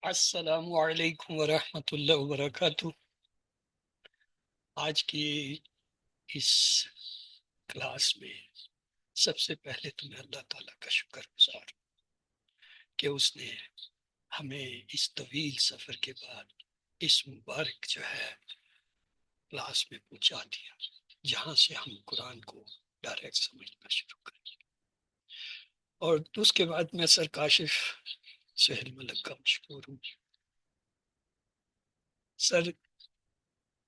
السلام علیکم ورحمۃ اللہ وبرکاتہ۔ آج کی اس کلاس میں سب سے پہلے تو میں اللہ تعالیٰ کا شکر گزار ہوں کہ اس نے ہمیں اس طویل سفر کے بعد اس مبارک جو ہے کلاس میں پہنچا دیا، جہاں سے ہم قرآن کو ڈائریکٹ سمجھنا شروع کریں۔ اور اس کے بعد میں سر کاشف سہیل ملک کا مشکور ہوں۔ سر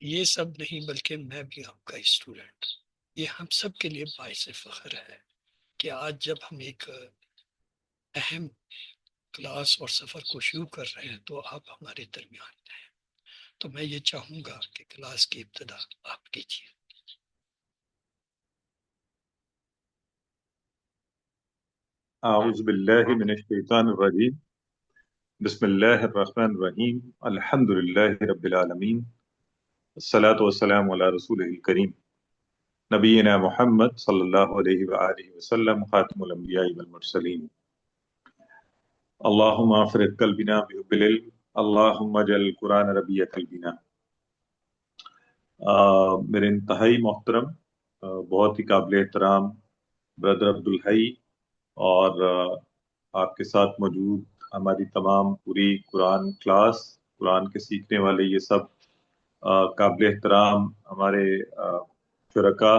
یہ سب نہیں بلکہ میں بھی آپ کا اسٹوڈنٹ، یہ ہم سب کے لیے باعث فخر ہے کہ آج جب ہم ایک اہم کلاس اور سفر کو شروع کر رہے ہیں تو آپ ہمارے درمیان ہیں۔ تو میں یہ چاہوں گا کہ کلاس کی ابتدا آپ کیجیے۔ اعوذ باللہ من الشیطان الرجیم، بسم اللہ الرحمن الرحیم، الحمد للہ رب العالمین، الصلاۃ والسلام علی رسول الکریم نبینا محمد صلی اللہ علیہ وآلہ وسلم، خاتم الانبیاء والمرسلین۔ اللہم افرغ قلبنا بحب العلم، اللہم اجعل القرآن ربیع قلبنا۔ میرے انتہائی محترم بہت ہی قابل احترام برادر عبدالحی اور آپ کے ساتھ موجود ہماری تمام پوری قرآن کلاس، قرآن کے سیکھنے والے یہ سب قابل احترام ہمارے شرکاء،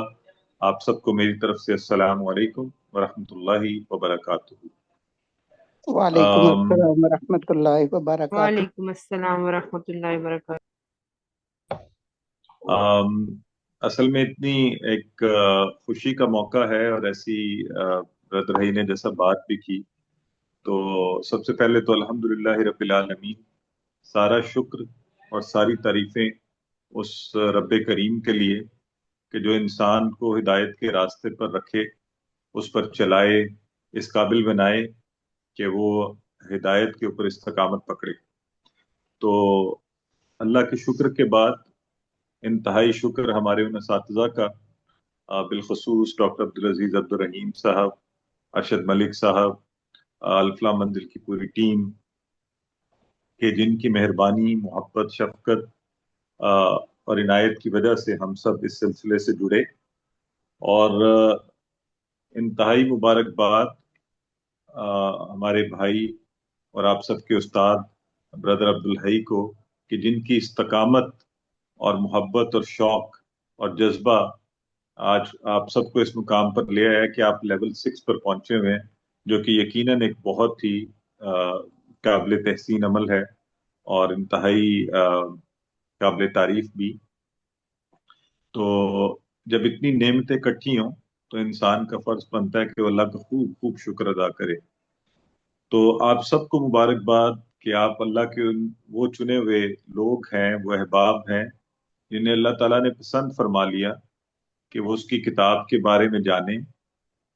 آپ سب کو میری طرف سے السلام علیکم ورحمۃ اللہ وبرکاتہ۔ وعلیکم السلام ورحمۃ اللہ وبرکاتہ۔ وعلیکم السلام ورحمۃ اللہ وبرکاتہ۔ اصل میں اتنی ایک خوشی کا موقع ہے، اور ایسی برادر بھائی نے جیسا بات بھی کی، تو سب سے پہلے تو الحمدللہ رب العالمین، سارا شکر اور ساری تعریفیں اس رب کریم کے لیے کہ جو انسان کو ہدایت کے راستے پر رکھے، اس پر چلائے، اس قابل بنائے کہ وہ ہدایت کے اوپر استقامت پکڑے۔ تو اللہ کے شکر کے بعد انتہائی شکر ہمارے ان اساتذہ کا، بالخصوص ڈاکٹر عبدالعزیز عبدالرحیم صاحب، ارشد ملک صاحب، الفلاح منزل کی پوری ٹیم، کہ جن کی مہربانی، محبت، شفقت اور عنایت کی وجہ سے ہم سب اس سلسلے سے جڑے۔ اور انتہائی مبارکباد ہمارے بھائی اور آپ سب کے استاد برادر عبدالحی کو، کہ جن کی استقامت اور محبت اور شوق اور جذبہ آج آپ سب کو اس مقام پر لے آیا کہ آپ لیول 6 پر پہنچے ہوئے ہیں، جو کہ یقیناً ایک بہت ہی قابل تحسین عمل ہے اور انتہائی قابل تعریف بھی۔ تو جب اتنی نعمتیں اکٹھی ہوں تو انسان کا فرض بنتا ہے کہ وہ اللہ کا خوب خوب شکر ادا کرے۔ تو آپ سب کو مبارکباد کہ آپ اللہ کے وہ چنے ہوئے لوگ ہیں، وہ احباب ہیں جنہیں اللہ تعالیٰ نے پسند فرما لیا کہ وہ اس کی کتاب کے بارے میں جانیں۔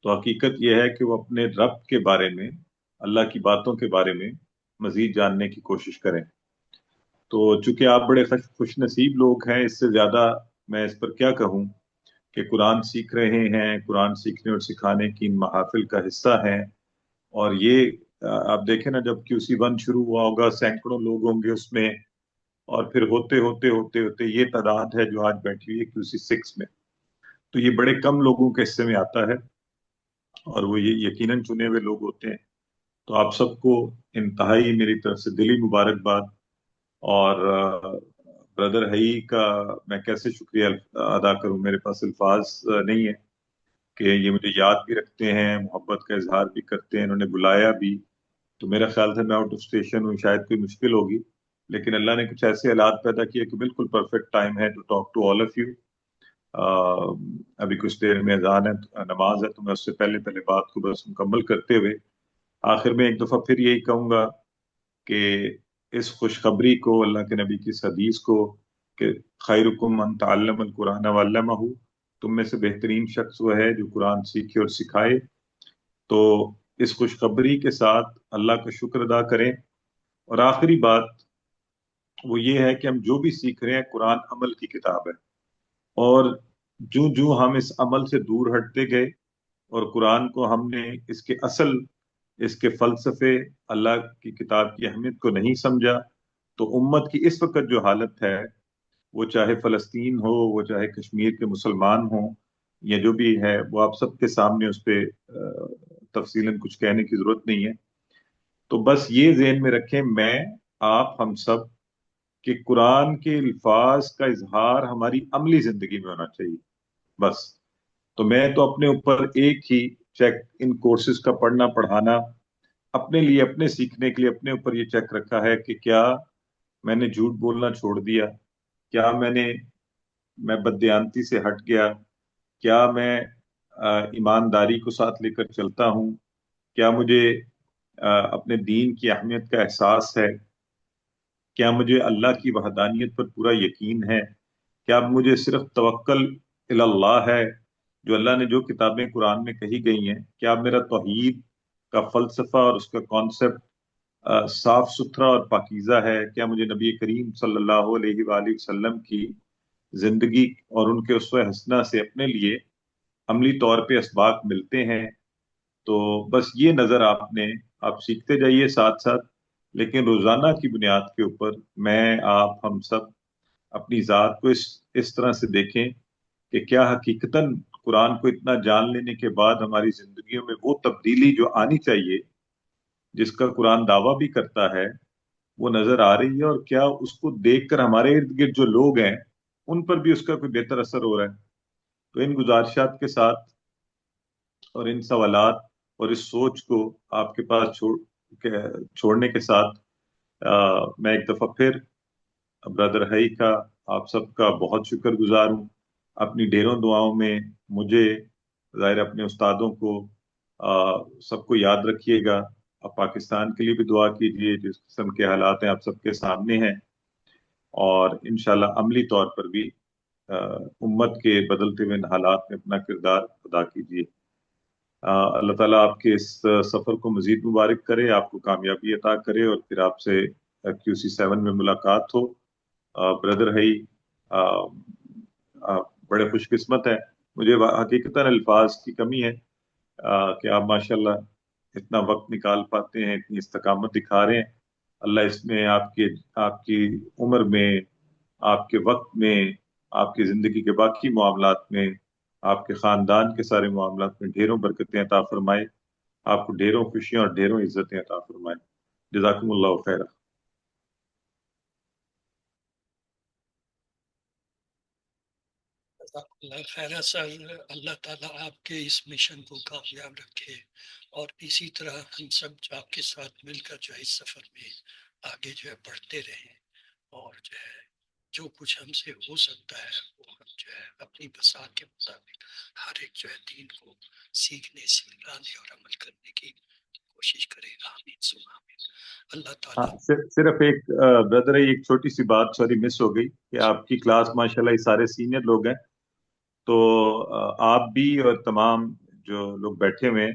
تو حقیقت یہ ہے کہ وہ اپنے رب کے بارے میں، اللہ کی باتوں کے بارے میں مزید جاننے کی کوشش کریں۔ تو چونکہ آپ بڑے خوش نصیب لوگ ہیں، اس سے زیادہ میں اس پر کیا کہوں کہ قرآن سیکھ رہے ہیں، قرآن سیکھنے اور سکھانے کی ان محافل کا حصہ ہیں۔ اور یہ آپ دیکھیں نا، جب QC1 شروع ہوا ہوگا، سینکڑوں لوگ ہوں گے اس میں، اور پھر ہوتے ہوتے ہوتے ہوتے یہ تعداد ہے جو آج بیٹھی ہوئی ہے QC6 میں۔ تو یہ بڑے کم لوگوں کے حصے میں آتا ہے، اور وہ یہ یقیناً چنے ہوئے لوگ ہوتے ہیں۔ تو آپ سب کو انتہائی میری طرف سے دلی مبارکباد۔ اور برادر حئی کا میں کیسے شکریہ ادا کروں، میرے پاس الفاظ نہیں ہے کہ یہ مجھے یاد بھی رکھتے ہیں، محبت کا اظہار بھی کرتے ہیں، انہوں نے بلایا بھی۔ تو میرا خیال تھا میں آؤٹ آف اسٹیشن ہوں، شاید کوئی مشکل ہوگی، لیکن اللہ نے کچھ ایسے حالات پیدا کیے کہ بالکل پرفیکٹ ٹائم ہے to talk to all of you. ابھی کچھ دیر میں اذان ہے، نماز ہے، تو میں اس سے پہلے بات کو بس مکمل کرتے ہوئے آخر میں ایک دفعہ پھر یہی کہوں گا کہ اس خوشخبری کو، اللہ کے نبی کی اس حدیث کو کہ خیرکم من تعلم القرآن وعلمہ، تم میں سے بہترین شخص وہ ہے جو قرآن سیکھے اور سکھائے۔ تو اس خوشخبری کے ساتھ اللہ کا شکر ادا کریں۔ اور آخری بات وہ یہ ہے کہ ہم جو بھی سیکھ رہے ہیں، قرآن عمل کی کتاب ہے، اور جو ہم اس عمل سے دور ہٹتے گئے اور قرآن کو ہم نے اس کے اصل اس کے فلسفے، اللہ کی کتاب کی اہمیت کو نہیں سمجھا، تو امت کی اس وقت جو حالت ہے، وہ چاہے فلسطین ہو، وہ چاہے کشمیر کے مسلمان ہوں، یا جو بھی ہے، وہ آپ سب کے سامنے اس پہ تفصیلاً کچھ کہنے کی ضرورت نہیں ہے۔ تو بس یہ ذہن میں رکھیں، میں، آپ، ہم سب، کہ قرآن کے الفاظ کا اظہار ہماری عملی زندگی میں ہونا چاہیے، بس۔ تو میں تو اپنے اوپر ایک ہی چیک ان کورسز کا پڑھنا پڑھانا اپنے لیے، اپنے سیکھنے کے لیے اپنے اوپر یہ چیک رکھا ہے کہ کیا میں نے جھوٹ بولنا چھوڑ دیا، کیا میں بددیانتی سے ہٹ گیا، کیا میں ایمانداری کو ساتھ لے کر چلتا ہوں، کیا مجھے اپنے دین کی اہمیت کا احساس ہے، کیا مجھے اللہ کی وحدانیت پر پورا یقین ہے، کیا مجھے صرف توکل اللہ ہے، جو اللہ نے جو کتابیں قرآن میں کہی گئی ہیں، کیا میرا توحید کا فلسفہ اور اس کا کانسیپٹ صاف ستھرا اور پاکیزہ ہے، کیا مجھے نبی کریم صلی اللہ علیہ وآلہ وسلم کی زندگی اور ان کے اسوہ حسنہ سے اپنے لیے عملی طور پہ اسباق ملتے ہیں۔ تو بس یہ نظر آپ سیکھتے جائیے ساتھ ساتھ، لیکن روزانہ کی بنیاد کے اوپر میں، آپ، ہم سب اپنی ذات کو اس طرح سے دیکھیں کہ کیا حقیقتاً قرآن کو اتنا جان لینے کے بعد ہماری زندگیوں میں وہ تبدیلی جو آنی چاہیے، جس کا قرآن دعویٰ بھی کرتا ہے، وہ نظر آ رہی ہے، اور کیا اس کو دیکھ کر ہمارے ارد گرد جو لوگ ہیں ان پر بھی اس کا کوئی بہتر اثر ہو رہا ہے۔ تو ان گزارشات کے ساتھ اور ان سوالات اور اس سوچ کو آپ کے پاس چھوڑنے کے ساتھ میں ایک دفعہ پھر برادر ہائی کا، آپ سب کا بہت شکر گزار ہوں۔ اپنی ڈھیروں دعاؤں میں مجھے، ظاہر اپنے استادوں کو، سب کو یاد رکھیے گا۔ اب پاکستان کے لیے بھی دعا کیجیے، جس قسم کے حالات ہیں آپ سب کے سامنے ہیں، اور انشاءاللہ عملی طور پر بھی امت کے بدلتے ہوئے حالات میں اپنا کردار ادا کیجیے۔ اللہ تعالیٰ آپ کے اس سفر کو مزید مبارک کرے، آپ کو کامیابی عطا کرے، اور پھر آپ سے QC7 میں ملاقات ہو۔ بردر ہے، بڑے خوش قسمت ہیں، مجھے حقیقتاً الفاظ کی کمی ہے کہ آپ ماشاءاللہ اتنا وقت نکال پاتے ہیں، اتنی استقامت دکھا رہے ہیں۔ اللہ اس میں آپ کی عمر میں، آپ کے وقت میں، آپ کی زندگی کے باقی معاملات میں، آپ کے خاندان کے سارے معاملات میں ڈھیروں برکتیں عطا فرمائے، آپ کو ڈھیروں خوشیاں اور ڈھیروں عزتیں عطا فرمائے۔ جزاکم اللہ خیر۔ اللہ خیر سر، اللہ تعالیٰ آپ کے اس مشن کو کامیاب رکھے، اور اسی طرح ہم سب جو آپ کے ساتھ مل کر جو ہے اس سفر میں آگے جو ہے بڑھتے رہیں، اور جو ہے جو کچھ ہم سے ہو سکتا ہے وہ ہم جو ہے اپنی بساط کے مطابق ہر ایک جو ہے دین کو سیکھنے، سکھلانے اور عمل کرنے کی کوشش کرے۔ آمین ثم آمین۔ اللہ تعالیٰ صرف ایک بردر، ایک چھوٹی سی بات سوری مس ہو گئی کہ آپ کی کلاس ماشاءاللہ یہ سارے سینئر لوگ ہیں، تو آپ بھی اور تمام جو لوگ بیٹھے ہوئے ہیں،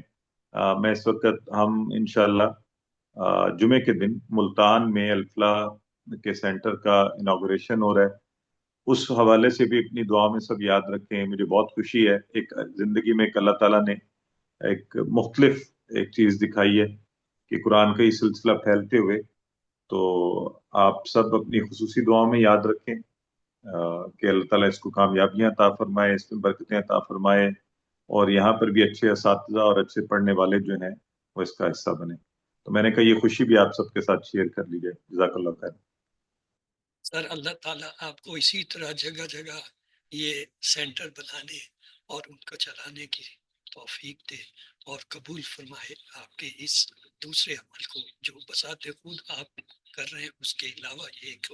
میں اس وقت ہم انشاءاللہ جمعے کے دن ملتان میں الفلاح کے سینٹر کا انوگریشن ہو رہا ہے، اس حوالے سے بھی اپنی دعا میں سب یاد رکھیں۔ مجھے بہت خوشی ہے، ایک زندگی میں ایک اللہ تعالیٰ نے ایک مختلف ایک چیز دکھائی ہے کہ قرآن کا یہ سلسلہ پھیلتے ہوئے، تو آپ سب اپنی خصوصی دعاؤں میں یاد رکھیں کہ اللہ تعالیٰ اس کو کامیابیاں عطا فرمائے، اس میں برکتیں عطا فرمائے، اور یہاں پر بھی اچھے اساتذہ اور اچھے پڑھنے والے جو ہیں وہ اس کا حصہ بنے۔ تو میں نے کہا یہ خوشی بھی آپ سب کے ساتھ شیئر کر لیجیے۔ جزاک اللہ خیر۔ سر، اللہ تعالیٰ آپ کو اسی طرح جگہ جگہ یہ سینٹر بنانے اور ان کو چلانے کی توفیق دے، اور قبول فرمائے آپ کے اس دوسرے عمل کو جو بذات خود آپ کر رہے ہیں۔ اس کے علاوہ یہ ایک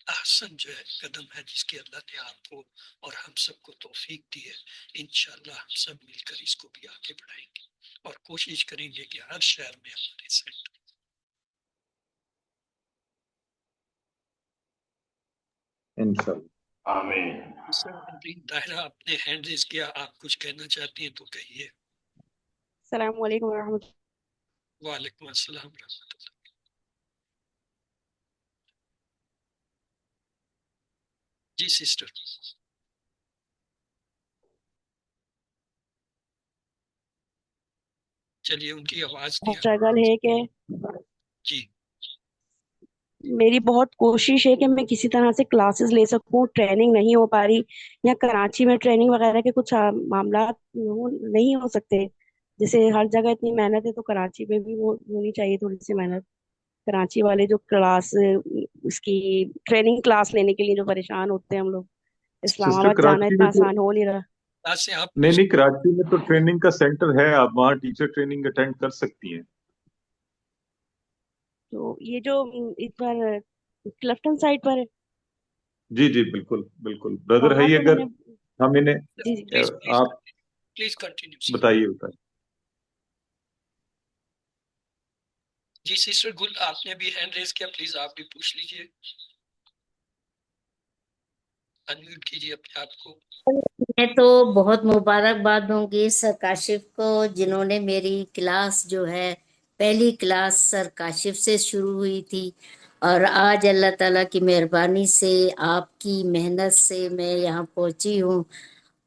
احسن جو ہے قدم ہے جس کی اللہ نے آپ کو اور ہم سب کو توفیق دی ہے۔ انشاءاللہ ہم سب مل کر اس کو بھی آگے بڑھائیں گے، اور کوشش کریں گے کہ ہر شہر میں ہمارے سینٹر۔ انشاءاللہ۔ آمین۔ سر ابھی دائرہ اپنے ہینڈ ریز کیا، آپ کچھ کہنا چاہتی ہیں تو کہیے۔ السلام علیکم ورحمۃ وعلیکم السلام ورحمۃ اللہ۔ جی سسٹر۔ چلیے ان کی آواز نہیں اسٹرگل ہے کہ جی میری بہت کوشش ہے کہ میں کسی طرح سے کلاسز لے سکوں، ٹریننگ نہیں ہو پا رہی، یا کراچی میں ٹریننگ وغیرہ کے کچھ معاملات نہیں ہو سکتے، جیسے ہر جگہ اتنی محنت ہے تو کراچی میں بھی وہ ہونی چاہیے تھوڑی سی محنت. کراچی والے جو کلاس اس کی ٹریننگ کلاس لینے کے لیے جو پریشان ہوتے ہیں ہم لوگ، اسلام سسٹر آباد جانا کراچی اتنا میں تو آسان ہو نہیں رہا. کلاس سے آپ نہیں کراچی میں تو ٹریننگ کا سینٹر ہے، آپ وہاں ٹیچر ٹریننگ اٹینڈ کر سکتی ہیں. تو یہ جو اس پر کلفٹن سائڈ پر ہے، جی جی بالکل بالکل بردر ہے وہاں ہی. تو میں اگر نے ہم انہیں جی جی پلیز آپ پلیز کنٹینیو. بتائیے بتائیے. جی سسٹر گل آپ نے بھی ہینڈ ریز کیا، پلیز آپ بھی پوچھ لیجئے، انمیوٹ کیجئے اپنے آپ کو. میں تو بہت مبارکباد دوں گی سر کاشف کو، جنہوں نے میری کلاس جو ہے پہلی کلاس سر کاشف سے شروع ہوئی تھی، اور آج اللہ تعالیٰ کی مہربانی سے آپ کی محنت سے میں یہاں پہنچی ہوں.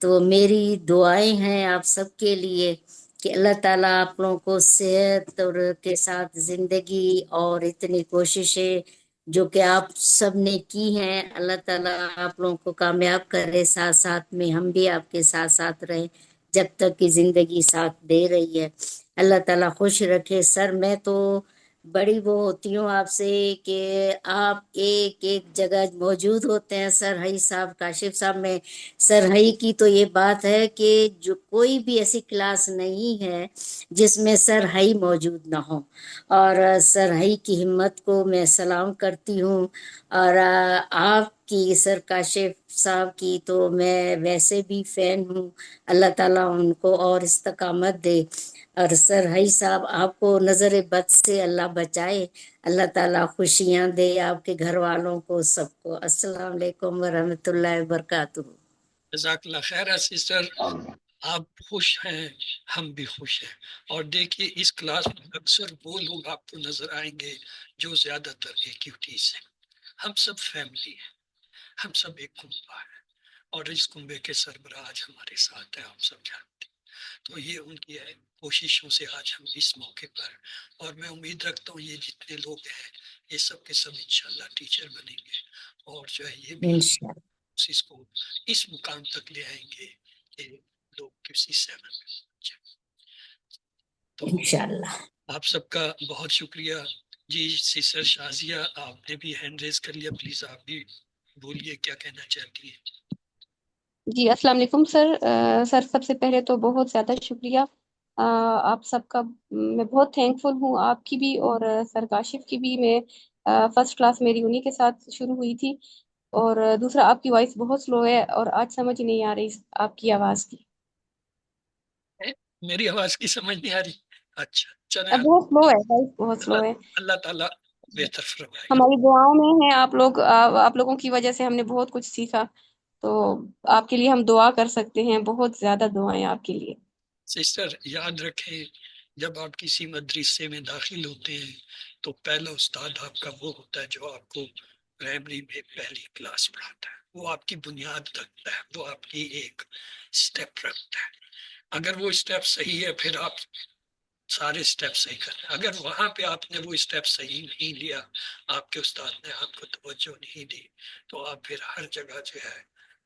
تو میری دعائیں ہیں آپ سب کے لیے کہ اللہ تعالیٰ آپ لوگوں کو صحت اور کے ساتھ زندگی اور اتنی کوششیں جو کہ آپ سب نے کی ہیں، اللہ تعالیٰ آپ لوگوں کو کامیاب کرے، ساتھ ساتھ میں ہم بھی آپ کے ساتھ ساتھ رہیں جب تک کہ زندگی ساتھ دے رہی ہے. اللہ تعالیٰ خوش رکھے. سر میں تو بڑی وہ ہوتی ہوں آپ سے کہ آپ ایک ایک جگہ موجود ہوتے ہیں. سر حئی صاحب، کاشف صاحب میں سر حئی کی تو یہ بات ہے کہ جو کوئی بھی ایسی کلاس نہیں ہے جس میں سر حئی موجود نہ ہو، اور سر حئی کی ہمت کو میں سلام کرتی ہوں. اور آپ کی سر کاشف صاحب کی تو میں ویسے بھی فین ہوں. اللہ تعالیٰ ان کو اور استقامت دے، اور سر حئی صاحب آپ کو نظر بد سے اللہ بچائے. اللہ تعالیٰ خوشیاں دے آپ کے گھر والوں کو، سب کو. السلام علیکم ورحمۃ اللہ وبرکاتہ. جزاک اللہ خیر ہے سسٹر، آپ خوش ہیں ہم بھی خوش ہیں. اور دیکھیے اس کلاس میں اکثر وہ لوگ آپ کو نظر آئیں گے جو زیادہ تر ایکٹیویٹیز ہیں. ہم سب فیملی ہیں، ہم سب ایک کنبہ ہے، اور اس کنبے کے سربراہ آج ہمارے ساتھ ہیں، آپ سب جانتے ہیں. تو یہ ان کی کوششوں سے آج ہم اس موقع پر، اور میں امید رکھتا ہوں یہ جتنے لوگ ہیں یہ سب کے سب انشاءاللہ ٹیچر بنیں گے، اور جو ہے یہ بھی انشاءاللہ اس کو اس مقام تک لے آئیں گے کہ لوگ کسی سیون میں پہنچیں. تو انشاءاللہ. آپ سب کا بہت شکریہ. جی سسٹر شازیہ آپ نے بھی ہینڈ ریز کر لیا، پلیز آپ بھی بولیے کیا کہنا چاہتی ہیں. جی السلام علیکم سر. سر سب سے پہلے تو بہت زیادہ شکریہ آپ سب کا. میں بہت تھینک فل ہوں آپ کی بھی اور سر کاشف کی بھی. میں فرسٹ کلاس میری انہی کے ساتھ شروع ہوئی تھی. اور دوسرا آپ کی وائس بہت سلو ہے اور آج سمجھ نہیں آ رہی آپ کی آواز کی. میری آواز کی سمجھ نہیں آ رہی؟ اچھا چلیں، بہت سلو ہے، وائس بہت سلو ہے. اللہ تعالیٰ بہتر فرمائے. ہماری دعاؤں میں ہیں آپ لوگ. آپ لوگوں کی وجہ سے ہم نے بہت کچھ سیکھا، تو آپ کے لیے ہم دعا کر سکتے ہیں. بہت زیادہ دعائیں آپ کے لیے. سسٹر یاد رکھیں جب آپ کسی مدرسے میں داخل ہوتے ہیں تو پہلا استاد آپ کا وہ ہوتا ہے جو آپ کو پرائمری میں پہلی کلاس پڑھاتا ہے. وہ آپ کی بنیاد رکھتا ہے، وہ آپ کی ایک سٹیپ رکھتا ہے. اگر وہ سٹیپ صحیح ہے پھر آپ سارے سٹیپ صحیح کریں. اگر وہاں پہ آپ نے وہ سٹیپ صحیح نہیں لیا، آپ کے استاد نے آپ کو توجہ نہیں دی، تو آپ پھر ہر جگہ جو ہے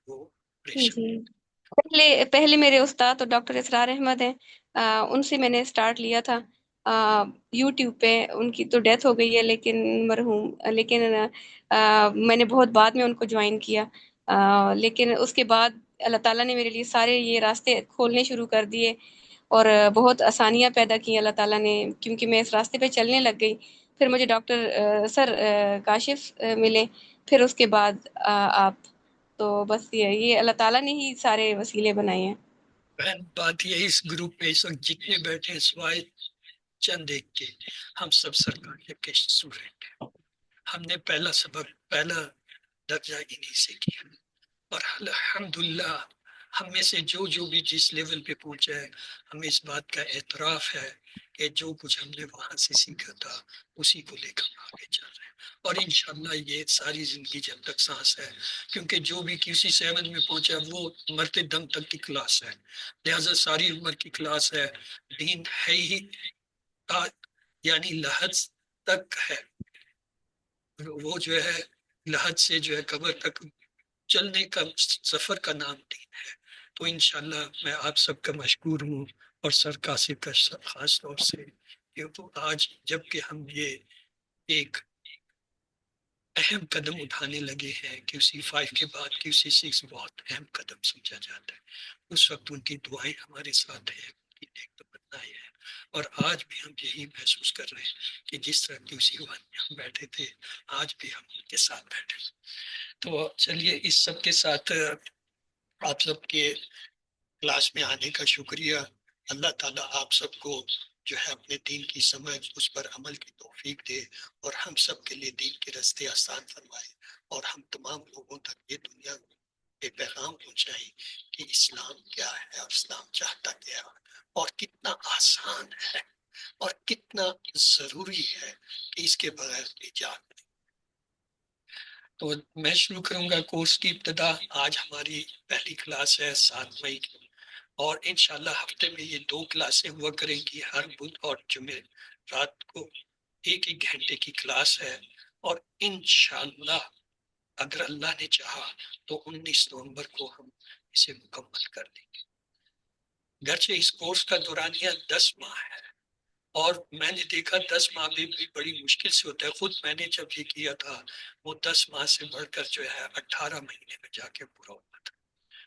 وہ پریشان. جی پہلے میرے استاد تو ڈاکٹر اسرار احمد ہیں. ان سے میں نے سٹارٹ لیا تھا یوٹیوب پہ. ان کی تو ڈیتھ ہو گئی ہے لیکن مرحوم، لیکن میں نے بہت بعد میں ان کو جوائن کیا. لیکن اس کے بعد اللہ تعالیٰ نے میرے لیے سارے یہ راستے کھولنے شروع کر دیے اور بہت آسانیاں پیدا کی اللہ تعالیٰ نے، کیونکہ میں اس راستے پہ چلنے لگ گئی. پھر مجھے ڈاکٹر سر کاشف ملے، پھر اس کے بعد آپ. تو بس یہ اللہ تعالیٰ نے ہی سارے وسیلے بنائے ہیں. بہن بات یہ اس گروپ میں اس وقت جتنے بیٹھے ہیں سوائے چند ایک کے، ہم سب سرکاری کے اسٹوڈنٹ ہیں. ہم نے پہلا سبق پہلا درجہ انہی سے کیا، اور الحمدللہ ہم میں سے جو بھی جس لیول پہ پہنچا ہے، ہمیں اس بات کا اعتراف ہے کہ جو کچھ ہم نے وہاں سے سیکھا تھا اسی کو لے کر آگے چل رہے ہیں. اور انشاءاللہ یہ ساری زندگی جب تک سانس ہے، کیونکہ جو بھی QC 7 میں پہنچا وہ مرتے دم تک کی کلاس ہے، لہٰذا ساری عمر کی کلاس ہے، دین ہے ہی یعنی لحد تک ہے، وہ جو ہے لحد سے جو ہے قبر تک چلنے کا سفر کا نام دین ہے۔ تو انشاءاللہ میں آپ سب کا مشکور ہوں، اور سر قاسم کا خاص طور سے، کیونکہ آج جب کہ ہم یہ ایک اہم قدم اٹھانے لگے ہیں، QC 5 کے بعد QC 6 بہت اہم قدم سمجھا جاتا ہے، اس وقت ان کی دعائیں ہمارے ساتھ ہیں، ان کی نیک تمنائیں ہیں، اور آج بھی ہم یہی محسوس کر رہے ہیں کہ جس طرح QC 1 میں ہم بیٹھے تھے، آج بھی ہم ان کے ساتھ بیٹھے۔ تو چلیے اس سب کے ساتھ آپ سب کے کلاس میں آنے کا شکریہ۔ اللہ تعالیٰ آپ سب کو جو ہے اپنے دین کی سمجھ، اس پر عمل کی توفیق دے، اور ہم سب کے لیے دین کے راستے آسان فرمائے، اور ہم تمام لوگوں تک یہ دنیا کے پیغام پہنچائیں کہ اسلام کیا ہے، اور اسلام چاہتا کیا ہے، اور کتنا آسان ہے، اور کتنا ضروری ہے کہ اس کے بغیر ایجاد نہیں۔ تو میں شروع کروں گا کورس کی ابتدا۔ آج ہماری پہلی کلاس ہے 7 مئی کی، اور انشاءاللہ ہفتے میں یہ 2 کلاسیں ہوا کریں گی، ہر بدھ اور جمعے رات کو 1 گھنٹے کی کلاس ہے، اور انشاءاللہ اگر اللہ نے چاہا تو 19 نومبر کو ہم اسے مکمل کر لیں گے۔ گرچہ اس کورس کا دورانیہ 10 ماہ ہے، اور میں نے دیکھا 10 ماہ بھی بڑی مشکل سے ہوتا ہے، خود میں نے جب یہ کیا تھا وہ 10 ماہ سے بڑھ کر جو ہے 18 مہینے میں جا کے پورا ہوتا تھا،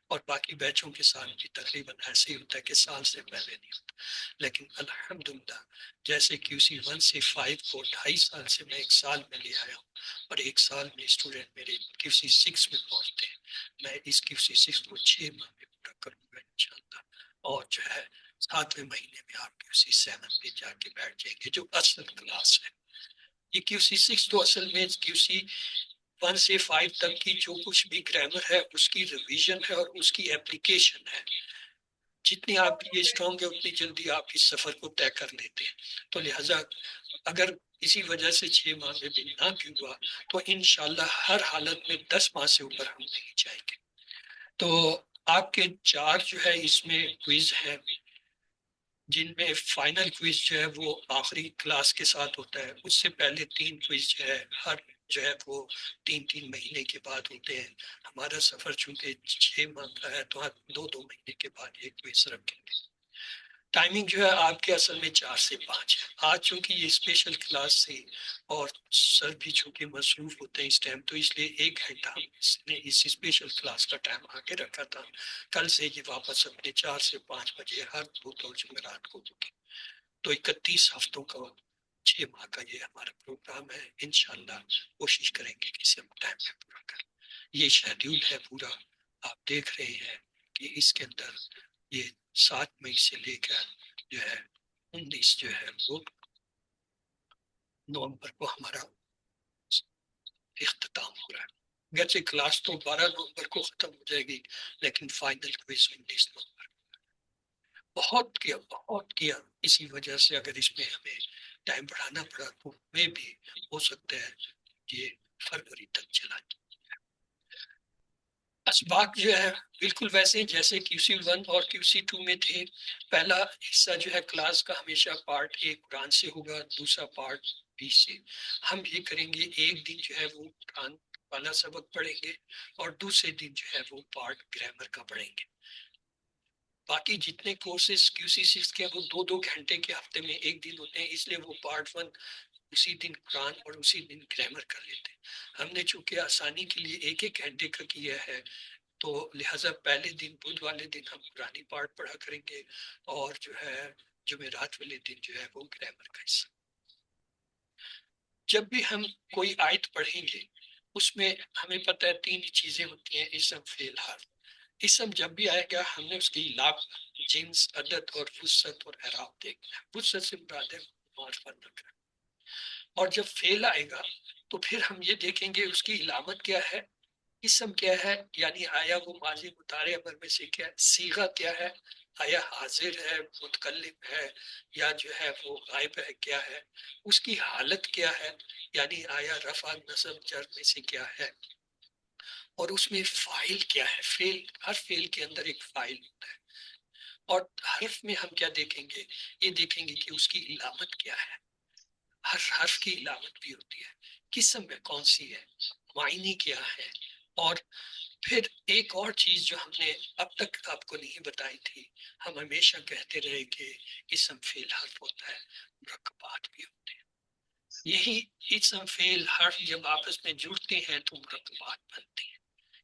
اور باقی بیچوں کے ساتھ بھی تقریباً ایسے ہی ہوتا ہے کہ سال سے پہلے نہیں ہوتا، لیکن الحمدللہ جیسے QC 1 سے 5 کو 2.5 سال سے میں 1 سال میں لے آیا ہوں، اور 1 سال میں اسٹوڈنٹ میرے QC 6 میں پہنچتے ہیں، میں اس QC 6 کو 6 ماہ میں پورا کروں گا انشاءاللہ، اور جو ہے 7ویں مہینے میں آپ QC 7 پہ جا کے بیٹھ جائیں گے جو اصل کلاس ہے۔ یہ QC 6 تو اصل میں QC 1 سے 5 تک کی جو کچھ بھی گرامر ہے اس کی ریویژن ہے اور اس کی اپلیکیشن ہے۔ جتنی آپ یہ اسٹرانگ ہے اتنی جلدی آپ اس سفر کو طے کر لیتے ہیں، تو لہٰذا اگر اسی وجہ سے 6 ماہ میں بھی نہ بھی ہوا تو انشاءاللہ ہر حالت میں 10 ماہ سے اوپر ہم نہیں جائیں گے۔ تو آپ کے 4 جو ہے اس میں کوئز ہیں، جن میں فائنل کوئز جو ہے وہ آخری کلاس کے ساتھ ہوتا ہے، اس سے پہلے 3 کوئز جو ہے ہر جو ہے وہ 3 مہینے کے بعد ہوتے ہیں۔ ہمارا سفر چونکہ 6 ماہ کا ہے تو آپ 2 مہینے کے بعد یہ کوئز رکھیں گے۔ ٹائمنگ جو ہے آپ کے اصل میں 4 سے 5 ہے۔ آج چونکہ یہ اسپیشل کلاس تھی اور سر بھی چونکہ مصروف ہوتے ہیں اس ٹائم، تو اس لیے 1 گھنٹہ ہم نے اس اسپیشل کلاس کا ٹائم آگے رکھا تھا۔ کل سے یہ واپس اپنے 4 سے 5 بجے ہر بدھ اور جمعرات کو ہوگی۔ تو 31 ہفتوں کا 6 ماہ کا یہ ہمارا پروگرام ہے، انشاءاللہ کوشش کریں گے کہ اسے ہم ٹائم پہ پورا کریں۔ یہ شیڈیول ہے پورا، آپ دیکھ رہے ہیں کہ اس کے اندر یہ 7 مئی سے لے کر جو ہے 19 جو ہے وہ نومبر کو ہمارا اختتام ہو رہا ہے۔ گرچہ کلاس تو 12 نومبر کو ختم ہو جائے گی، لیکن فائنل کوئز 19 نومبر۔ بہت کیا اسی وجہ سے اگر اس میں ہمیں ٹائم بڑھانا پڑا تو میں بھی ہو سکتا ہے یہ فروری تک چلا جائے۔ اسباق جو ہے بالکل ویسے ہیں جیسے QC 1 اور QC 2 میں تھے۔ پہلا حصہ جو ہے کلاس کا ہمیشہ پارٹ 1 قرآن سے ہوگا، دوسرا پارٹ 20 سے۔ ہم یہ کریں گے ایک دن جو ہے وہ قرآن والا سبق پڑھیں گے، اور دوسرے دن جو ہے وہ پارٹ گرامر کا پڑھیں گے۔ باقی جتنے کورسز QC 6 کے وہ 2 گھنٹے کے ہفتے میں 1 دن ہوتے ہیں، اس لیے وہ پارٹ 1 اسی دن قرآن اور اسی دن گرامر کر لیتے ہیں۔ ہم نے چونکہ آسانی کے لیے 1 گھنٹے کا کیا ہے، تو لہٰذا پہلے دن بدھ والے دن ہم قرآنی پارٹ پڑھا کریں گے، اور جو ہے جمعرات والے دن جو ہے وہ گرامر کا حصہ۔ جب بھی ہم کوئی آیت پڑھیں گے اس میں ہمیں پتہ ہے 3 چیزیں ہوتی ہیں، اسم، فعل، حرف۔ اسم جب بھی آئے گا ہم نے اس کی لام، جنس، عدد اور وسعت اور اعراب دیکھنا ہے۔ وسعت سے مراد ہے معرفت رکھنا۔ اور جب فعل آئے گا تو پھر ہم یہ دیکھیں گے اس کی علامت کیا ہے، اسم کیا ہے، یعنی آیا وہ ماضی مضارع امر میں سے کیا ہے، صیغہ کیا ہے، آیا حاضر ہے، متکلم ہے، یا جو ہے وہ غائب ہے، کیا ہے، اس کی حالت کیا ہے، یعنی آیا رفع نصب جر میں سے کیا ہے، اور اس میں فاعل کیا ہے، فعل، ہر فعل کے اندر ایک فاعل ہوتا ہے، اور حرف میں ہم کیا دیکھیں گے، یہ دیکھیں گے کہ اس کی علامت کیا ہے، ہر حرف کی علامت بھی ہوتی ہے، قسم میں کون سی ہے، معنی کیا ہے، اور پھر ایک اور چیز جو ہم نے اب تک آپ کو نہیں بتائی تھی، ہم ہمیشہ کہتے رہے کہ اسم فعل حرف ہوتا ہے، مرکبات بھی ہوتے ہیں، یہی اسم فعل حرف جب آپس میں جڑتے ہیں تو مرکبات بنتے ہیں۔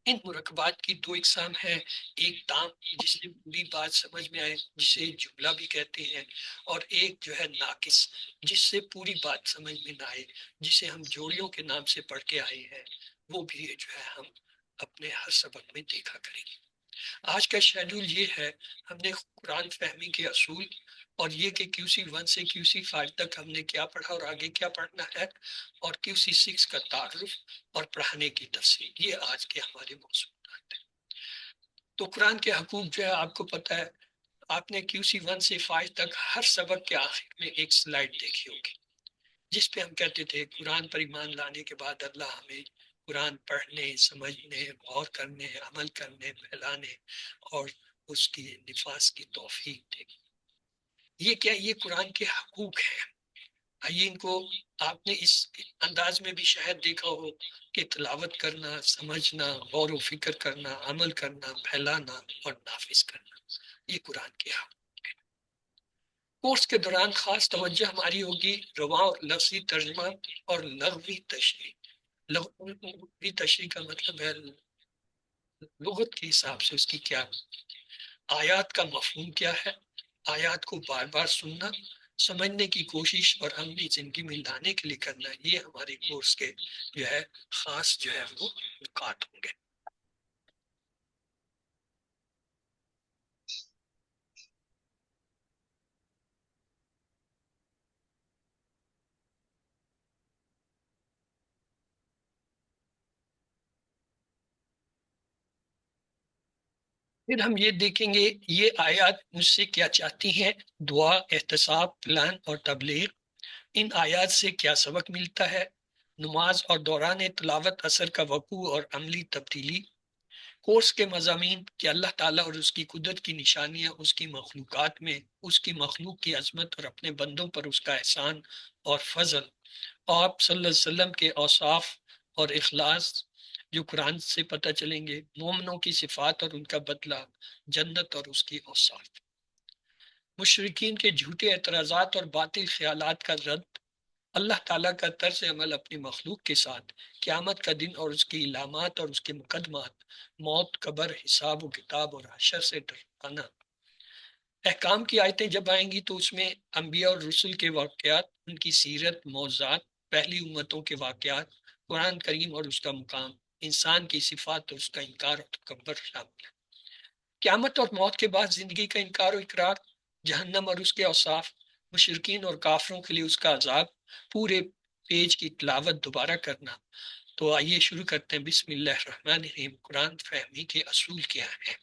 ان مرکبات کی دو اقسام ہے، ایک تام جس سے پوری بات سمجھ میں آئے جسے جملہ بھی کہتے ہیں، اور ایک جو ہے ناقص جس سے پوری بات سمجھ میں نہ آئے، جسے ہم جوڑیوں کے نام سے پڑھ کے آئے ہیں، وہ بھی جو ہے ہم اپنے ہر سبق میں دیکھا کریں گے۔ آج کا شیڈول یہ ہے، ہم نے قرآن فہمی کے اصول اور یہ کہ QC1 سے QC5 تک ہم نے کیا پڑھا اور آگے کیا پڑھنا ہے، اور QC6 کا تعارف اور پڑھانے کی تفصیل، یہ آج کے ہمارے موضوعات ہیں۔ تو قرآن کے حقوق جو ہے آپ کو پتہ ہے، آپ نے QC1 سے 5 تک ہر سبق کے آخر میں ایک سلائیڈ دیکھی ہوگی جس پہ ہم کہتے تھے قرآن پر ایمان لانے کے بعد اللہ ہمیں قرآن پڑھنے، سمجھنے، غور کرنے، عمل کرنے، پھیلانے اور اس کی نفاذ کی توفیق دے۔ یہ کیا، یہ قرآن کے حقوق ہیں۔ آئیے ان کو آپ نے اس انداز میں بھی شاید دیکھا ہو کہ تلاوت کرنا، سمجھنا، غور و فکر کرنا، عمل کرنا، پھیلانا اور نافذ کرنا، یہ قرآن کے حقوق ہیں۔ کورس کے دوران خاص توجہ ہماری ہوگی رواں اور لفظی ترجمہ اور لغوی تشریح۔ لغوی تشریح کا مطلب ہے لغت کے حساب سے اس کی کیا، آیات کا مفہوم کیا ہے، آیات کو بار بار سننا، سمجھنے کی کوشش اور عملی زندگی میں لانے کے لیے کرنا، یہ ہمارے کورس کے جو ہے خاص جو ہے وہ نکات ہوں گے۔ پھر ہم یہ دیکھیں گے یہ آیات مجھ سے کیا چاہتی ہیں، دعا، احتساب، پلان اور تبلیغ، ان آیات سے کیا سبق ملتا ہے، نماز اور دوران تلاوت اثر کا وقوع اور عملی تبدیلی، کورس کے مضامین کہ اللہ تعالیٰ اور اس کی قدرت کی نشانیاں اس کی مخلوقات میں، اس کی مخلوق کی عظمت اور اپنے بندوں پر اس کا احسان اور فضل، آپ صلی اللہ علیہ وسلم کے اوصاف اور اخلاص جو قرآن سے پتہ چلیں گے، مومنوں کی صفات اور ان کا بدلہ، جنت اور اس کی اوصاف، مشرکین کے جھوٹے اعتراضات اور باطل خیالات کا رد، اللہ تعالیٰ کا طرز عمل اپنی مخلوق کے ساتھ، قیامت کا دن اور اس کی علامات اور اس کے مقدمات، موت، قبر، حساب و کتاب اور حشر سے ڈرانا۔ احکام کی آیتیں جب آئیں گی تو اس میں انبیاء اور رسل کے واقعات، ان کی سیرت، معجزات، پہلی امتوں کے واقعات، قرآن کریم اور اس کا مقام، انسان کی صفات اور اس کا انکار اور تکبر شامل ہے۔ قیامت اور موت کے بعد زندگی کا انکار و اقرار، جہنم اور اس کے اوصاف، مشرکین اور کافروں کے لیے اس کا عذاب، پورے پیج کی تلاوت دوبارہ کرنا۔ تو آئیے شروع کرتے ہیں، بسم اللہ الرحمن الرحیم۔ قرآن فہمی کے اصول کیا ہیں؟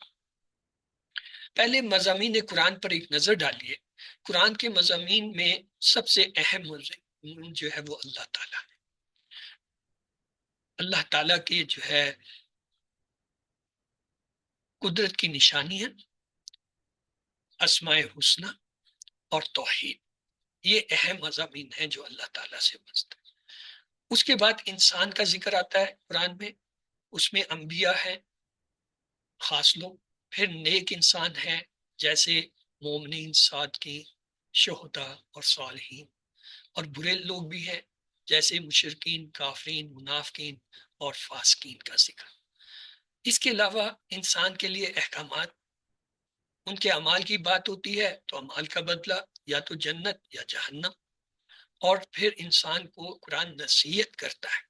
پہلے مضامین قرآن پر ایک نظر ڈالیے۔ قرآن کے مضامین میں سب سے اہم مضمون جو ہے وہ اللہ تعالیٰ ہے۔ اللہ تعالیٰ کے جو ہے قدرت کی نشانی ہے، اسماء حسنہ اور توحید، یہ اہم مضامین ہیں جو اللہ تعالیٰ سے وابستہ ہے۔ اس کے بعد انسان کا ذکر آتا ہے قرآن میں، اس میں انبیاء ہیں خاص لوگ، پھر نیک انسان ہیں جیسے مومنین، صادقین، شہداء اور صالحین، اور برے لوگ بھی ہیں جیسے مشرکین، کافرین، منافقین اور فاسقین کا ذکر۔ اس کے علاوہ انسان کے لیے احکامات، ان کے اعمال کی بات ہوتی ہے تو اعمال کا بدلہ یا تو جنت یا جہنم، اور پھر انسان کو قرآن نصیحت کرتا ہے۔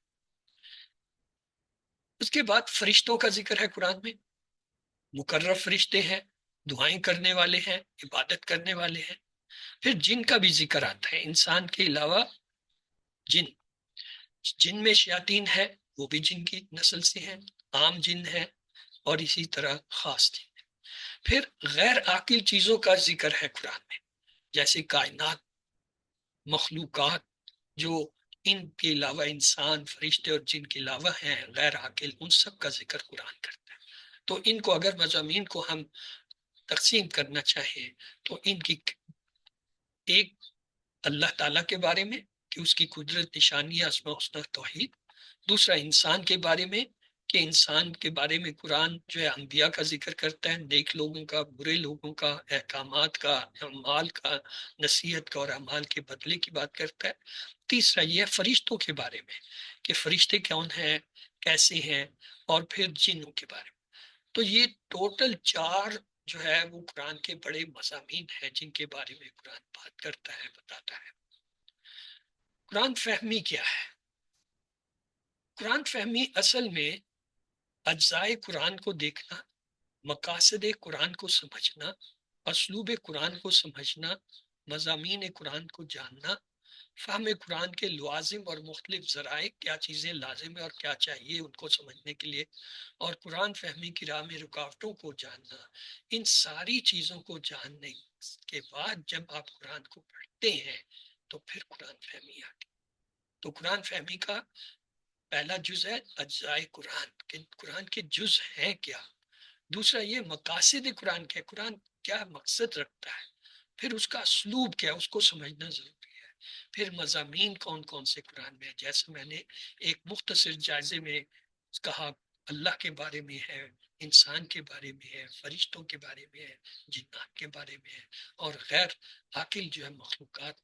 اس کے بعد فرشتوں کا ذکر ہے قرآن میں، مقرر فرشتے ہیں، دعائیں کرنے والے ہیں، عبادت کرنے والے ہیں۔ پھر جن کا بھی ذکر آتا ہے، انسان کے علاوہ جن میں شیاطین ہے وہ بھی جن کی نسل سے ہیں، عام جن ہیں اور اسی طرح خاص جن ہیں۔ پھر غیر عاقل چیزوں کا ذکر ہے قرآن میں، جیسے کائنات، مخلوقات جو ان کے علاوہ انسان، فرشتے اور جن کے علاوہ ہیں غیر عاقل، ان سب کا ذکر قرآن کرتا ہے۔ تو ان کو اگر مضامین کو ہم تقسیم کرنا چاہیں تو ان کی ایک اللہ تعالیٰ کے بارے میں کہ اس کی قدرت، نشانیاں، اسماء الحسنی، توحید۔ دوسرا انسان کے بارے میں کہ انسان کے بارے میں قرآن جو ہے انبیاء کا ذکر کرتا ہے، نیک لوگوں کا، برے لوگوں کا، احکامات کا، اعمال کا، نصیحت کا اور اعمال کے بدلے کی بات کرتا ہے۔ تیسرا یہ ہے فرشتوں کے بارے میں کہ فرشتے کون ہیں، کیسے ہیں، اور پھر جنوں کے بارے میں۔ تو یہ ٹوٹل 4 جو ہے وہ قرآن کے بڑے مضامین ہیں جن کے بارے میں قرآن بات کرتا ہے، بتاتا ہے۔ قرآن فہمی کیا ہے؟ قرآن فہمی اصل میں اجزائے قرآن کو دیکھنا، مقاصد قرآن کو سمجھنا، اسلوب قرآن کو سمجھنا، مضامین قرآن کو جاننا، فہم قرآن کے لوازم اور مختلف ذرائع، کیا چیزیں لازم ہیں اور کیا چاہیے ان کو سمجھنے کے لیے، اور قرآن فہمی کی راہ میں رکاوٹوں کو جاننا۔ ان ساری چیزوں کو جاننے کے بعد جب آپ قرآن کو پڑھتے ہیں تو پھر قرآن فہمی آتی۔ تو قرآن فہمی کا پہلا جز ہے اجزائے قرآن، کہ قرآن کے جز ہیں کیا۔ دوسرا یہ مقاصد قرآن کیا، قرآن کیا مقصد رکھتا ہے۔ پھر اس کا اسلوب کیا، اس کو سمجھنا ضروری ہے۔ پھر مضامین کون کون سے قرآن میں ہے، جیسے میں نے ایک مختصر جائزے میں کہا، اللہ کے بارے میں ہے، انسان کے بارے میں ہے، فرشتوں کے بارے میں ہے، جنات کے بارے میں ہے، اور غیر عاقل جو ہے مخلوقات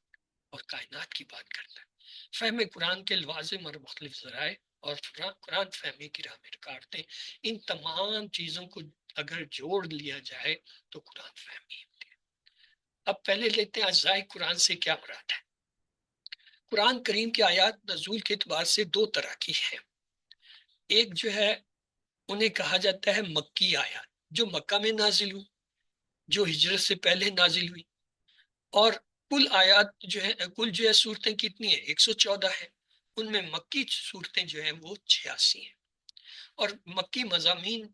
اور کائنات کی بات کرتا ہے۔ فہم قرآن کے لوازم اور مختلف ذرائع اور قرآن فہمی کی راہ میں رکاوٹیں، ان تمام چیزوں کو اگر جوڑ لیا جائے تو قرآن فہمی ہوتی ہے۔ اب پہلے لیتے ہیں اجزائے قرآن سے کیا مراد ہے۔ قرآن کریم کی آیات نزول کے اعتبار سے 2 طرح کی ہیں۔ ایک جو ہے انہیں کہا جاتا ہے مکی آیات، جو مکہ میں نازل ہوئی، جو ہجرت سے پہلے نازل ہوئی، اور کل آیات جو ہے، کل جو ہے صورتیں کتنی ہیں، 114 ہیں، ان میں مکی صورتیں جو ہیں وہ 86 ہیں۔ اور مکی مضامین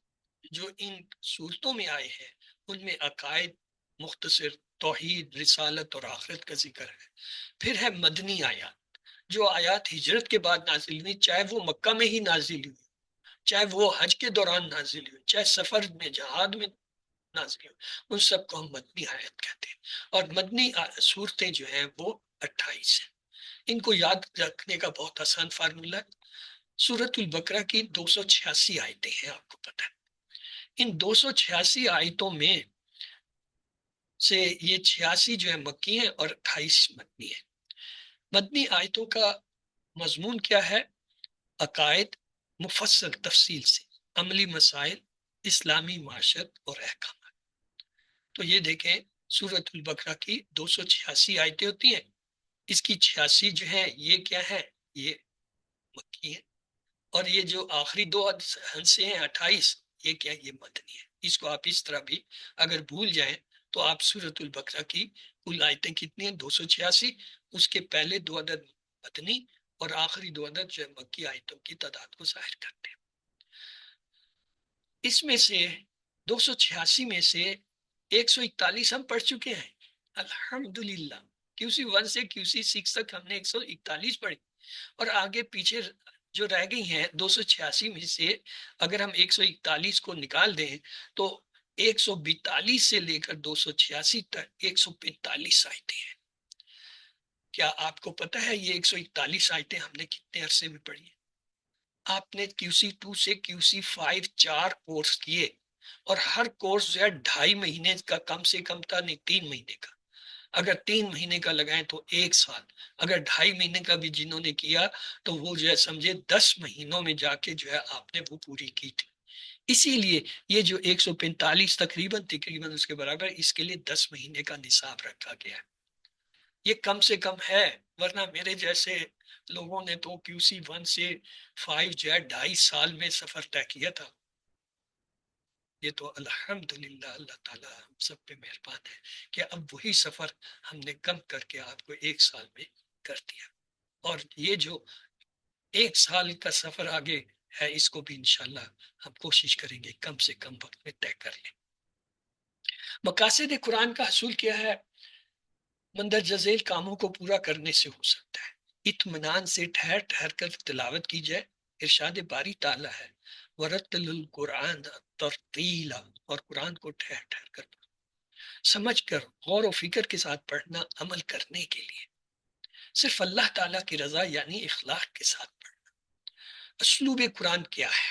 جو ان صورتوں میں آئے ہیں ان میں عقائد، مختصر، توحید، رسالت اور آخرت کا ذکر ہے۔ پھر ہے مدنی آیات، جو آیات ہجرت کے بعد نازل ہوئی، چاہے وہ مکہ میں ہی نازل ہوئی، چاہے وہ حج کے دوران نازل ہوئی، چاہے سفر میں، جہاد میں نازل ہوئی، ان سب کو ہم مدنی آیت کہتے ہیں۔ اور مدنی صورتیں جو ہیں وہ 28 ہیں۔ ان کو یاد رکھنے کا بہت آسان فارمولہ ہے، سورۃ البقرہ کی 286 آیتیں ہیں، آپ کو پتہ ہے۔ ان 286 آیتوں میں سے یہ 86 جو ہے مکی ہیں اور 28 مدنی ہیں۔ مدنی آیتوں کا مضمون کیا ہے؟ عقائد مفصل تفصیل سے، عملی مسائل، اسلامی معاشرت اور احکامات۔ تو یہ دیکھیں سورۃ البقرہ کی 286 آیتیں ہوتی ہیں، اس کی 86 جو ہیں یہ کیا ہے، یہ مکی ہے، اور یہ جو آخری 2 ہنسے ہیں 28، یہ کیا، یہ مدنی ہے۔ اس کو آپ اس طرح بھی اگر بھول جائیں تو آپ سورۃ البقرہ کی کل آیتیں کتنی ہیں، 286، اس کے پہلے 2 عدد مدنی اور آخری 2 عدد جو ہے مکی آیتوں کی تعداد کو ظاہر کرتے ہیں۔ اس میں سے 286 میں سے 141 ہم پڑھ چکے ہیں الحمدللہ۔ QC 1 سے QC 6 تک ہم نے 141 پڑھی، اور آگے پیچھے جو رہ گئی ہیں 286 میں سے اگر ہم 141 کو نکال دیں تو 142 سے لے کر 286 تک 145 آیتیں ہیں۔ کیا آپ کو پتہ ہے یہ 141 آیتیں ہم نے کتنے عرصے میں پڑھی ہیں؟ آپ نے QC 2 سے QC 5 4 کورس کیے، اور ہر کورس جو ہے 2.5 مہینے کا کم سے کم تھا، نہیں 3 مہینے کا، اگر 3 مہینے کا لگائیں تو 1 سال، اگر 2.5 مہینے کا بھی جنہوں نے کیا تو وہ جو ہے سمجھے 10 مہینوں میں جا کے جو ہے آپ نے وہ پوری کی تھی۔ اسی لیے یہ جو 145 تقریباً اس کے برابر، اس کے لیے 10 مہینے کا نصاب رکھا گیا ہے۔ یہ کم سے کم ہے، ورنہ میرے جیسے لوگوں نے تو QC 1 سے 5 جو ہے 2.5 سال میں سفر طے کیا تھا۔ یہ تو الحمدللہ اللہ تعالیٰ ہم سب پہ مہربان ہے کہ اب وہی سفر ہم نے کم کر کے آپ کو 1 سال میں کر دیا، اور یہ جو 1 سال کا سفر آگے ہے، اس کو بھی انشاءاللہ ہم کوشش کریں گے کم سے کم وقت میں طے کر لیں۔ مقاصد قرآن کا حصول کیا ہے؟ مندرجہ ذیل کاموں کو پورا کرنے سے ہو سکتا ہے۔ اطمینان سے ٹھہر ٹھہر کر تلاوت کی جائے۔ ارشاد باری تعالیٰ ہے وَرَتِّلِ الْقُرْآنَ تَرْتِیلًا، اور قرآن کو ٹھہر ٹھہر کر سمجھ کر غور و فکر کے ساتھ پڑھنا عمل کرنے کے لیے، صرف اللہ تعالیٰ کی رضا یعنی اخلاق کے ساتھ پڑھنا۔ اسلوب قرآن کیا ہے؟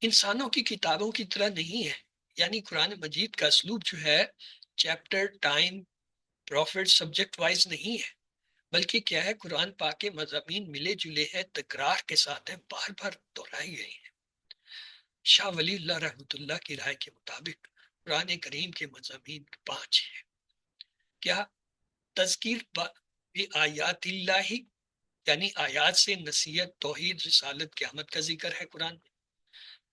انسانوں کی کتابوں کی طرح نہیں ہے، یعنی قرآن مجید کا اسلوب جو ہے chapter, time, profit, subject wise نہیں ہے، بلکہ کیا ہے، قرآن پاک کے مضامین ملے جلے ہیں، تکرار کے ساتھ ہیں، بار بار دہرائی گئی ہیں۔ شاہ ولی اللہ رحمۃ اللہ کی رائے کے مطابق قرآن کریم کے مضامین 5 ہیں۔ کیا؟ تذکیر آیات اللہ، یعنی آیات سے نصیحت، توحید، رسالت، قیامت کا ذکر ہے قرآن میں۔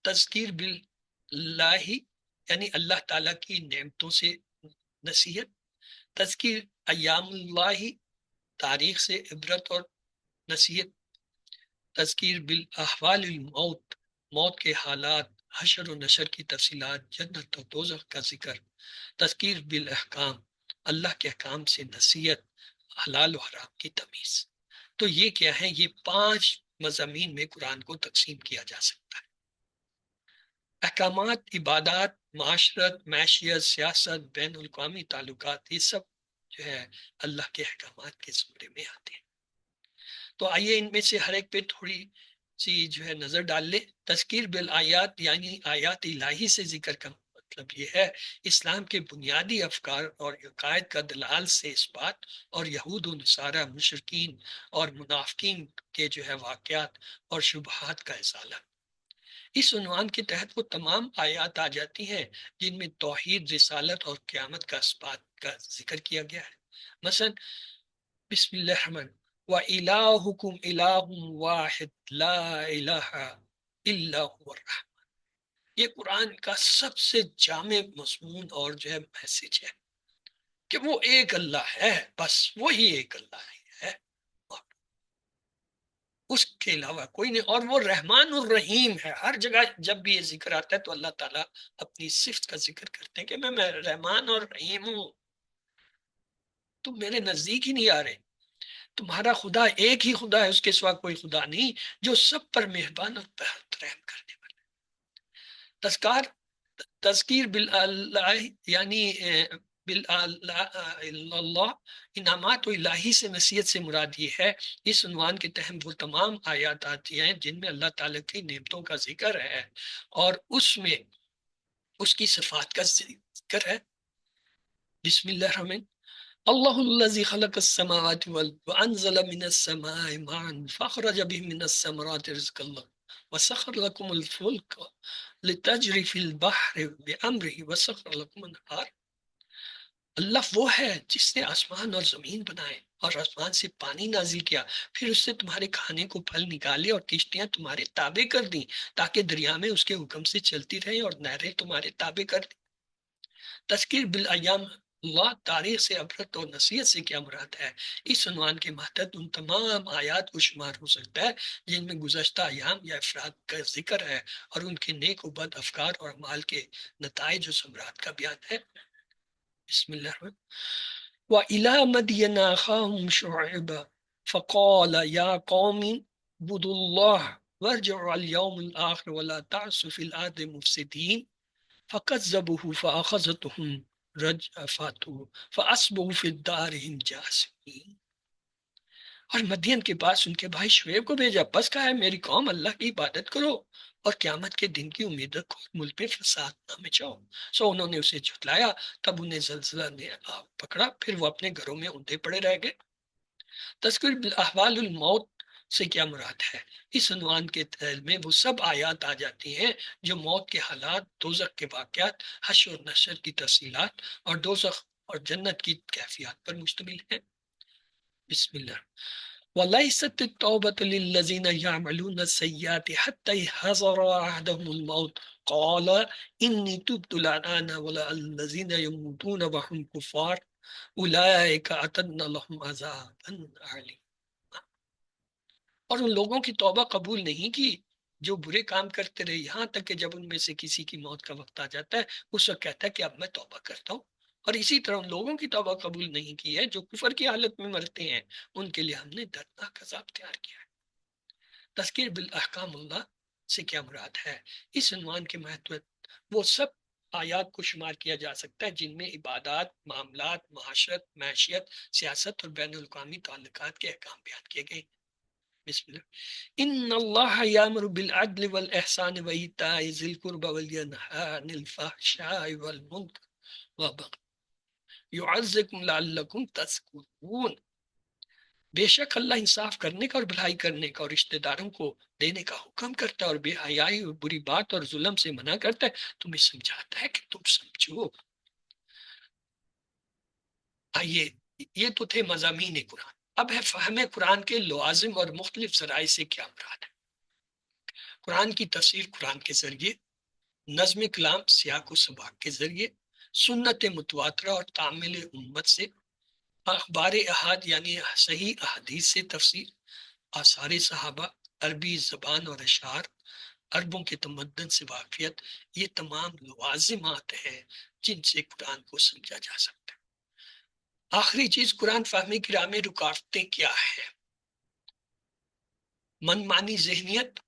تذکیر باللہ، یعنی اللہ تعالیٰ کی نعمتوں سے نصیحت۔ تذکیر ایام اللہ، تاریخ سے عبرت اور نصیحت۔ تذکیر بالاحوال الموت، موت کے حالات، حشر و نشر کی تفصیلات، جنت و دوزخ کا ذکر۔ تذکیر بالاحکام، اللہ کے احکام سے نصیحت، حلال و حرام کی تمیز۔ تو یہ کیا ہے؟ یہ 5 مضامین میں قرآن کو تقسیم کیا جا سکتا ہے۔ احکامات، عبادات، معاشرت، معیشت، سیاست، بین الاقوامی تعلقات، یہ سب جو ہے اللہ کے احکامات کے زمرے میں آتے ہیں۔ تو آئیے ان میں سے ہر ایک پہ تھوڑی سی جو ہے نظر ڈال لے۔ تذکیر بالآیات، یعنی آیات الہی سے ذکر کا مطلب یہ ہے اسلام کے بنیادی افکار اور عقائد کا دلال سے اس بات، اور یہود و نصارہ، مشرکین اور منافقین کے جو ہے واقعات اور شبہات کا ازالہ۔ اس عنوان کے تحت وہ تمام آیات آ جاتی ہیں جن میں توحید، رسالت اور قیامت کا اثبات کا ذکر کیا گیا ہے۔ مثلا بسم اللہ الرحمن وَإِلَٰهُكُمْ إِلَٰهٌ وَاحِدٌ لَا إِلَٰهَ إِلَّا هُوَ الرَّحْمَٰنُ۔ یہ قرآن کا سب سے جامع مضمون اور جو ہے میسج ہے کہ وہ ایک اللہ ہے، بس وہی ایک اللہ ہے، اور اس کے علاوہ کوئی نہیں، اور وہ رحمان الرحیم ہے۔ ہر جگہ جب بھی یہ ذکر آتا ہے تو اللہ تعالیٰ اپنی صفت کا ذکر کرتے ہیں کہ میں رحمان اور رحیم ہوں، تم میرے نزدیک ہی نہیں آ رہے، تمہارا خدا ایک ہی خدا ہے، اس کے سوا کوئی خدا نہیں، جو سب پر مہربان اور بہت رحم کرنے والا۔ تذکیر باللہ، یعنی باللہ، انعامات و الہی سے نصیحت سے مراد یہ ہے اس عنوان کے تحت وہ تمام آیات آتی ہیں جن میں اللہ تعالیٰ کی نعمتوں کا ذکر ہے اور اس میں اس کی صفات کا ذکر ہے۔ بسم اللہ الرحمن اللہ الذی خلق السماوات والارض وانزل من السماء ماء فاخرج به من الثمرات رزقا لكم وسخر لكم الفلك لتجري في البحر بأمره وسخر لكم الانهار۔ اللہ وہ ہے جس نے آسمان اور زمین بنائے اور آسمان سے پانی نازل کیا، پھر اس سے تمہارے کھانے کو پھل نکالے اور کشتیاں تمہارے تابع کر دیں تاکہ دریا میں اس کے حکم سے چلتی رہے اور نہریں تمہارے تابع کر دیں۔ تذکیر بالایام اللہ، تاریخ سے عبرت اور نصیحت سے کیا مراد ہے؟ اس عنوان کے ماتحت ان تمام آیات کو شمار ہو سکتا ہے جن میں گزشتہ ایام یا افراد کا ذکر ہے اور ان کے نیک و بد افکار اور اعمال کے نتائج و ثمرات کا بیان ہے۔ بسم اللہ الرحمن وَإِلَىٰ مَدْيَنَ أَخَاهُمْ شُعَيْبًا فَقَالَ يَا قَوْمِ اعْبُدُوا اللَّهَ وَارْجِعُوا الْيَوْمَ الْآخِرَ وَلَا تَعْثُوا فِي الْأَرْضِ مُفْسِدِينَ فَكَذَّبُوهُ فَأَخَذَتْهُمْ رَجْفَةُ فَأَصْبَحُوا فِي دَارِهِمْ جَاثِمِينَ۔ اور مدین کے پاس ان کے بھائی شعیب کو بھیجا، بس کہا ہے میری قوم اللہ کی عبادت کرو اور قیامت کے دن کی امید رکھو، ملک میں فساد نہ مچاؤ۔ سو انہوں نے اسے جھٹلایا، تب انہیں زلزلہ نے پکڑا، پھر وہ اپنے گھروں میں اندھے پڑے رہ گئے۔ تذکر بالاحوال الموت سے کیا مراد ہے؟ اس عنوان کے تحت میں وہ سب آیات آ جاتی ہیں جو موت کے حالات، دوزخ کے واقعات، حشر و نشر کی تفصیلات اور دوزخ اور جنت کی کیفیات پر مشتمل ہیں۔ بسم اللہ وَلَيْسَتِ التَّوْبَةُ لِلَّذِينَ يَعْمَلُونَ السَّيِّئَاتِ حَتَّى حَضَرَ أَحَدَهُمُ الْمَوْتُ قَالَ إِنِّي تُبْتُ الْآنَ وَلَا الَّذِينَ يَمُوتُونَ وَهُمْ كُفَّارٌ أُولَئِكَ أَعْتَدْنَا لَهُمْ عَذَابًا أَلِيمًا۔ اور ان لوگوں کی توبہ قبول نہیں کی جو برے کام کرتے رہے یہاں تک کہ جب ان میں سے کسی کی موت کا وقت آ جاتا ہے اس وقت کہتا ہے کہ اب میں توبہ کرتا ہوں. اور اسی طرح ان لوگوں کی توبہ قبول نہیں کی ہے جو کفر کی حالت میں مرتے ہیں، ان کے لیے ہم نے دردناک عذاب تیار کیا ہے. تذکیر بالاحکام اللہ سے کیا مراد ہے؟ اس عنوان کے محتویت وہ سب آیات کو شمار کیا جا سکتا ہے جن میں عبادات، معاملات، معاشرت، معیشت، سیاست اور بین الاقوامی تعلقات کے احکام بیان کیے گئے. بسم اللہ. ان اللہ یامر بالعدل والاحسان وایتاء ذی القربى وینہی عن الفحشاء والمنکر والبغی یعظکم لعلکم تذکرون. بے شک اللہ انصاف کرنے کا اور بھلائی کرنے کا اور رشتہ داروں کو دینے کا حکم کرتا ہے اور بے حیائی اور بری بات اور ظلم سے منع کرتا ہے، تمہیں سمجھاتا ہے کہ تم سمجھو. آئیے، یہ تو تھے مضامین قرآن. اب ہے فہم قرآن کے لوازم اور مختلف ذرائع سے کیا مراد ہے. قرآن کی تفسیر قرآن کے ذریعے، نظم کلام سیاق و سباق کے ذریعے، سنت متواترہ اور تعامل امت سے، اخبار احاد یعنی صحیح احادیث سے تفسیر، آثار صحابہ، عربی زبان اور اشعار، عربوں کے تمدن سے واقفیت، یہ تمام لوازمات ہیں جن سے قرآن کو سمجھا جا سکتا ہے. آخری چیز قرآن فہمی کی راہ میں رکاوٹیں کیا ہیں. من مانی ذہنیت،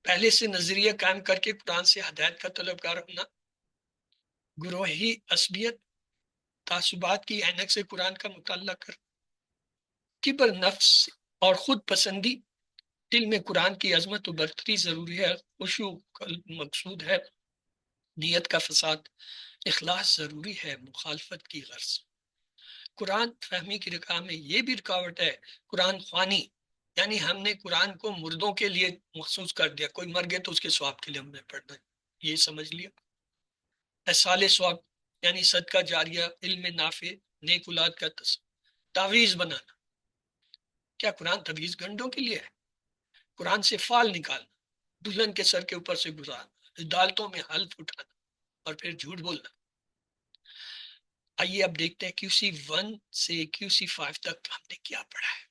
پہلے سے نظریہ قائم کر کے قرآن سے ہدایت کا طلبگار ہونا، گروہی عصبیت، تعصبات کی اینک سے قرآن کا مطالعہ کر، کبر نفس اور خود پسندی، دل میں قرآن کی عظمت و برتری ضروری ہے، خشوع قلب مقصود ہے، نیت کا فساد، اخلاص ضروری ہے، مخالفت کی غرض. قرآن فہمی کی رکاو میں یہ بھی رکاوٹ ہے قرآن خوانی، یعنی ہم نے قرآن کو مردوں کے لیے مخصوص کر دیا، کوئی مر گیا تو اس کے ثواب کے لیے ہم نے پڑھنا ہے، یہ سمجھ لیا. احصال ثواب یعنی صدقہ جاریہ، علم نافع، نیک اولاد کا تعویذ بنانا. کیا قرآن تعویذ گنڈوں کے لیے ہے؟ قرآن سے فال نکالنا، دلہن کے سر کے اوپر سے گزارنا، عدالتوں میں حلف اٹھانا اور پھر جھوٹ بولنا. آئیے اب دیکھتے ہیں QC1 سے QC5 تک ہم نے کیا پڑھا ہے.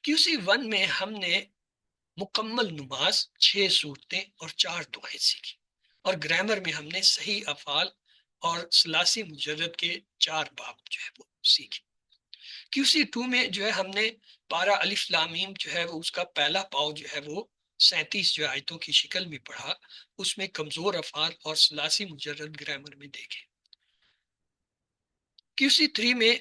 QC1 میں ہم نے مکمل نماز، 6 صورتیں اور 4 دعائیں سیکھی، اور گرامر میں ہم نے صحیح افعال اور ثلاثی مجرد کے 4 باب جو ہے وہ سیکھی. QC2 میں جو ہے ہم نے پارہ الف لام میم جو ہے وہ اس کا پہلا پاؤ جو ہے وہ 37 جو آیتوں کی شکل میں پڑھا، اس میں کمزور افعال اور ثلاثی مجرد گرامر میں دیکھے. QC3 میں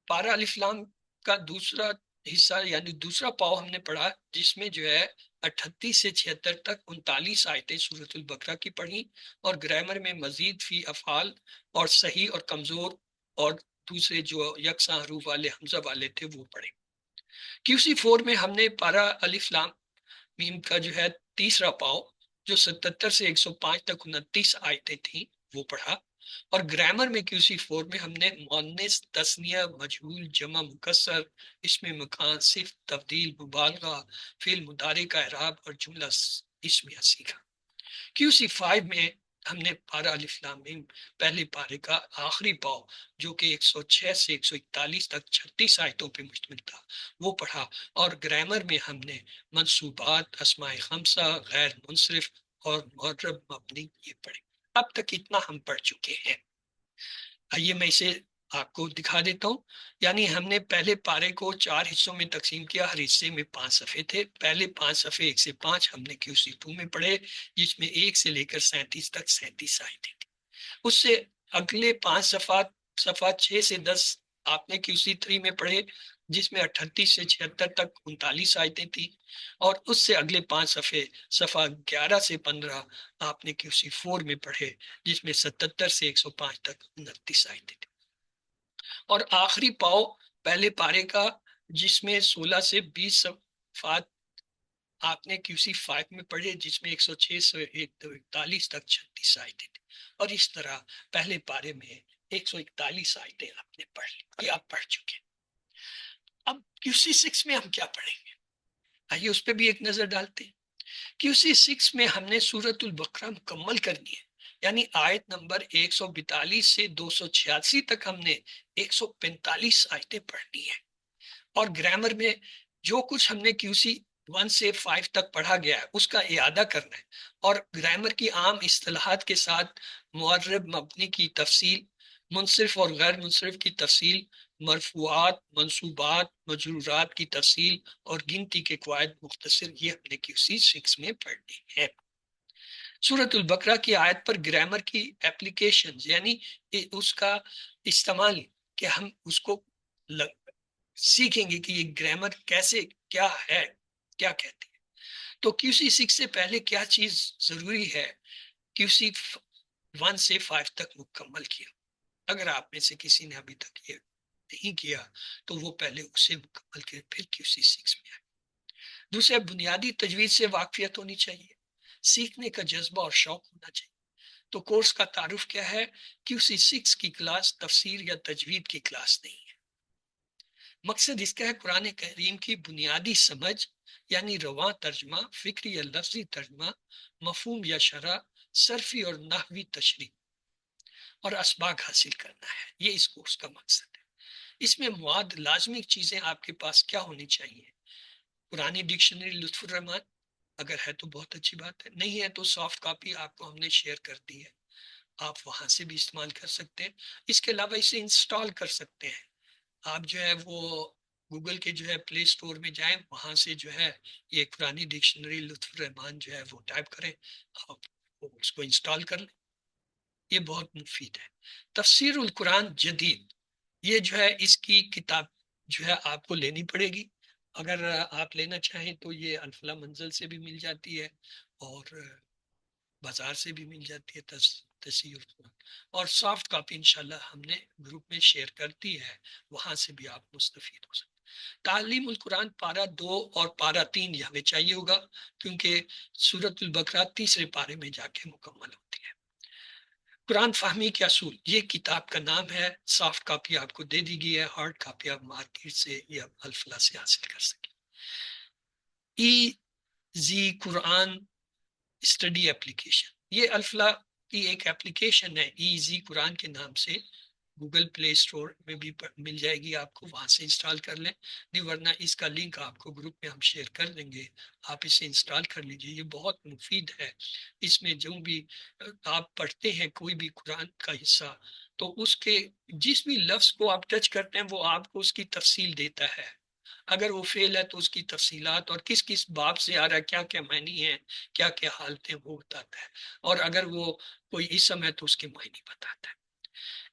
پارہ الف لام کا دوسرا حصہ یعنی دوسرا پاؤ ہم نے پڑھا، جس میں جو ہے 38 سے 76 تک 39 آیتیں سورۃ البقرہ کی پڑھی، اور گرامر میں مزید فی افعال اور صحیح اور کمزور اور دوسرے جو یکساں حروف والے حمزہ والے تھے وہ پڑھے. QC4 میں ہم نے پارہ الف لام میم کا جو ہے تیسرا پاؤ جو 77 سے 105 تک 29 آیتیں تھیں وہ پڑھا، اور گرامر میں QC4 میں ہم نے مؤنث، تثنیہ، مجہول، جمع مکسر، اسم مکان، صفت، تبدیل، مبالغہ، فعل مضارع کا اعراب اور جملہ اسمیہ سیکھا. QC5 میں ہم نے پارہ الف لام میم پہلے پارے کا آخری پاؤ جو کہ 106 سے 141 تک 36 آیتوں پہ مشتمل تھا وہ پڑھا، اور گرامر میں ہم نے منصوبات، اسماء خمسہ، غیر منصرف اور معرب مبنی یہ پڑھے. اب تک اتنا ہم پڑھ چکے ہیں. آئیے میں اسے آپ کو دکھا دیتا ہوں. یعنی ہم نے پہلے پارے کو 4 حصوں میں تقسیم کیا، ہر حصے میں 5 صفحے تھے. پہلے 5 صفحے 1 سے 5 ہم نے QC2 میں پڑھے، جس میں 1 سے لے کر 37 تک 37 آیتیں تھیں. اس سے اگلے 5 صفحات 6 سے 10 آپ نے QC3 میں پڑھے، جس میں 38 سے 76 تک 39 آیتیں تھیں، اور اس سے اگلے 5 صفحہ 11 سے 15 آپ نے QC4 میں پڑھے، جس میں 77 سے 105 تک 29 آیتیں تھیں. اور آخری پاؤ پہلے پارے کا جس میں 16 سے 20 صفحات آپ نے QC5 میں پڑھے، جس میں 106 سے 141 تک 36 آیتیں تھیں. اور اس طرح پہلے پارے میں 141 آیتیں آپ نے پڑھ لی، یہ آپ پڑھ چکے. اب QC6 میں ہم کیا پڑھیں گے؟ آئیے اس پہ بھی ایک نظر ڈالتے ہیں. QC6 میں ہم نے سورۃ البقرہ مکمل کرنی ہے، یعنی آیت نمبر 142 سے 286 تک ہم نے 145 آیتیں پڑھنی ہے. اور گرامر میں جو کچھ ہم نے QC 1 سے 5 تک پڑھا گیا ہے اس کا اعادہ کرنا ہے، اور گرامر کی عام اصطلاحات کے ساتھ معرب مبنی کی تفصیل، منصرف اور غیر منصرف کی تفصیل، مرفوعات، منصوبات، مجرورات کی تفصیل اور گنتی کے قواعد مختصر، یہ ہم نے QC 6 میں پڑھنی ہے۔ سورۃ البقرہ کی آیت پر گرامر کی اپلیکیشن یعنی اس کا استعمال، کہ ہم اس کو سیکھیں گے کہ یہ گرامر کیسے، کیا ہے، کیا کہتی ہے۔ تو QC 6 سے پہلے کیا چیز ضروری ہے؟ QC 1 سے 5 تک مکمل کیا۔ اگر آپ میں سے کسی نے ابھی تک یہ نہیں کیا تو وہ پہلے اسے مکمل کرے، پھر QC 6 میں آئے۔ دوسرے، بنیادی تجوید سے واقفیت ہونی چاہیے، سیکھنے کا جذبہ اور شوق ہونا چاہیے۔ تو کورس کا تعارف کیا ہے؟ QC 6 کی کلاس تفسیر یا تجوید کی کلاس نہیں ہے۔ مقصد اس کا ہے قرآن کریم کی بنیادی سمجھ، یعنی رواں ترجمہ، فکری یا لفظی ترجمہ، مفہوم یا شرح، صرفی اور نحوی تشریح اور اسباق حاصل کرنا ہے۔ یہ اس کورس کا مقصد ہے۔ اس میں مواد لازمی چیزیں آپ کے پاس کیا ہونی چاہیے؟ قرآنی ڈکشنری لطف الرحمان، اگر ہے تو بہت اچھی بات ہے، نہیں ہے تو سافٹ کاپی آپ کو ہم نے شیئر کر دی ہے، آپ وہاں سے بھی استعمال کر سکتے ہیں۔ اس کے علاوہ اسے انسٹال کر سکتے ہیں۔ آپ جو ہے وہ گوگل کے جو ہے پلے سٹور میں جائیں، وہاں سے جو ہے یہ قرآنی ڈکشنری لطف الرحمان جو ہے وہ ٹائپ کریں، آپ اس کو انسٹال کر لیں، یہ بہت مفید ہے۔ تفسیر القرآن جدید، یہ جو ہے اس کی کتاب جو ہے آپ کو لینی پڑے گی۔ اگر آپ لینا چاہیں تو یہ الفلا منزل سے بھی مل جاتی ہے اور بازار سے بھی مل جاتی ہے تفسیر القرآن، اور سافٹ کاپی انشاءاللہ ہم نے گروپ میں شیئر کر دی ہے، وہاں سے بھی آپ مستفید ہو سکتے ہیں۔ تعلیم القرآن پارہ 2 اور پارہ 3 یہ ہمیں چاہیے ہوگا، کیونکہ سورۃ البقرہ تیسرے پارے میں جا کے مکمل ہوتی ہے۔ قرآن فہمی کے اصول، یہ کتاب کا نام ہے، سافٹ کاپی آپ کو دے دی گئی ہے، ہارڈ کاپی آپ مارکیٹ سے یا الفلا سے حاصل کر سکیں۔ ایزی قرآن اسٹڈی اپلیکیشن، یہ الفلا کی ایک اپلیکیشن ہے ایزی قرآن کے نام سے، گوگل پلے سٹور میں بھی مل جائے گی آپ کو، وہاں سے انسٹال کر لیں، نہیں ورنہ اس کا لنک آپ کو گروپ میں ہم شیئر کر دیں گے، آپ اسے انسٹال کر لیجئے۔ یہ بہت مفید ہے، اس میں جو بھی آپ پڑھتے ہیں کوئی بھی قرآن کا حصہ، تو اس کے جس بھی لفظ کو آپ ٹچ کرتے ہیں وہ آپ کو اس کی تفصیل دیتا ہے۔ اگر وہ فعل ہے تو اس کی تفصیلات، اور کس کس باب سے آ رہا ہے، کیا کیا معنی ہیں، کیا کیا حالتیں، وہ بتاتا ہے، اور اگر وہ کوئی اسم ہے تو اس کے معنی بتاتا ہے۔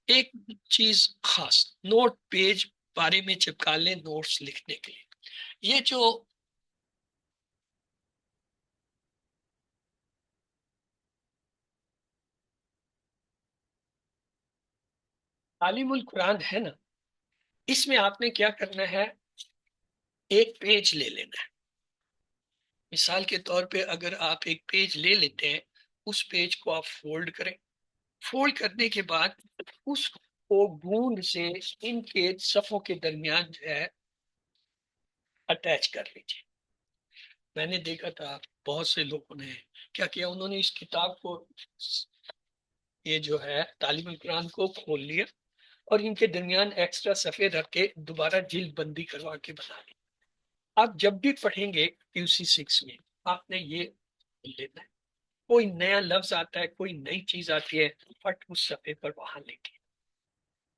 ایک چیز خاص، نوٹ پیج بارے میں چپکا لیں نوٹس لکھنے کے لیے۔ یہ جو تعلیم القرآن ہے نا، اس میں آپ نے کیا کرنا ہے، ایک پیج لے لینا ہے۔ مثال کے طور پہ اگر آپ ایک پیج لے لیتے ہیں، اس پیج کو آپ فولڈ کریں، فولڈ کرنے کے بعد اس کو گوند سے ان کے صفوں کے درمیان جو ہے اٹیچ کر لیجیے۔ میں نے دیکھا تھا بہت سے لوگوں نے کیا کیا، انہوں نے اس کتاب کو، یہ جو ہے تعلیم القرآن کو کھول لیا اور ان کے درمیان ایکسٹرا صفحے رکھ کے دوبارہ جلد بندی کروا کے بنا لی۔ آپ جب بھی پڑھیں گے QC 6 میں آپ نے یہ لینا ہے، کوئی نیا لفظ آتا ہے، کوئی نئی چیز آتی ہے، فٹ اس صفحے پر وہاں لکھیں۔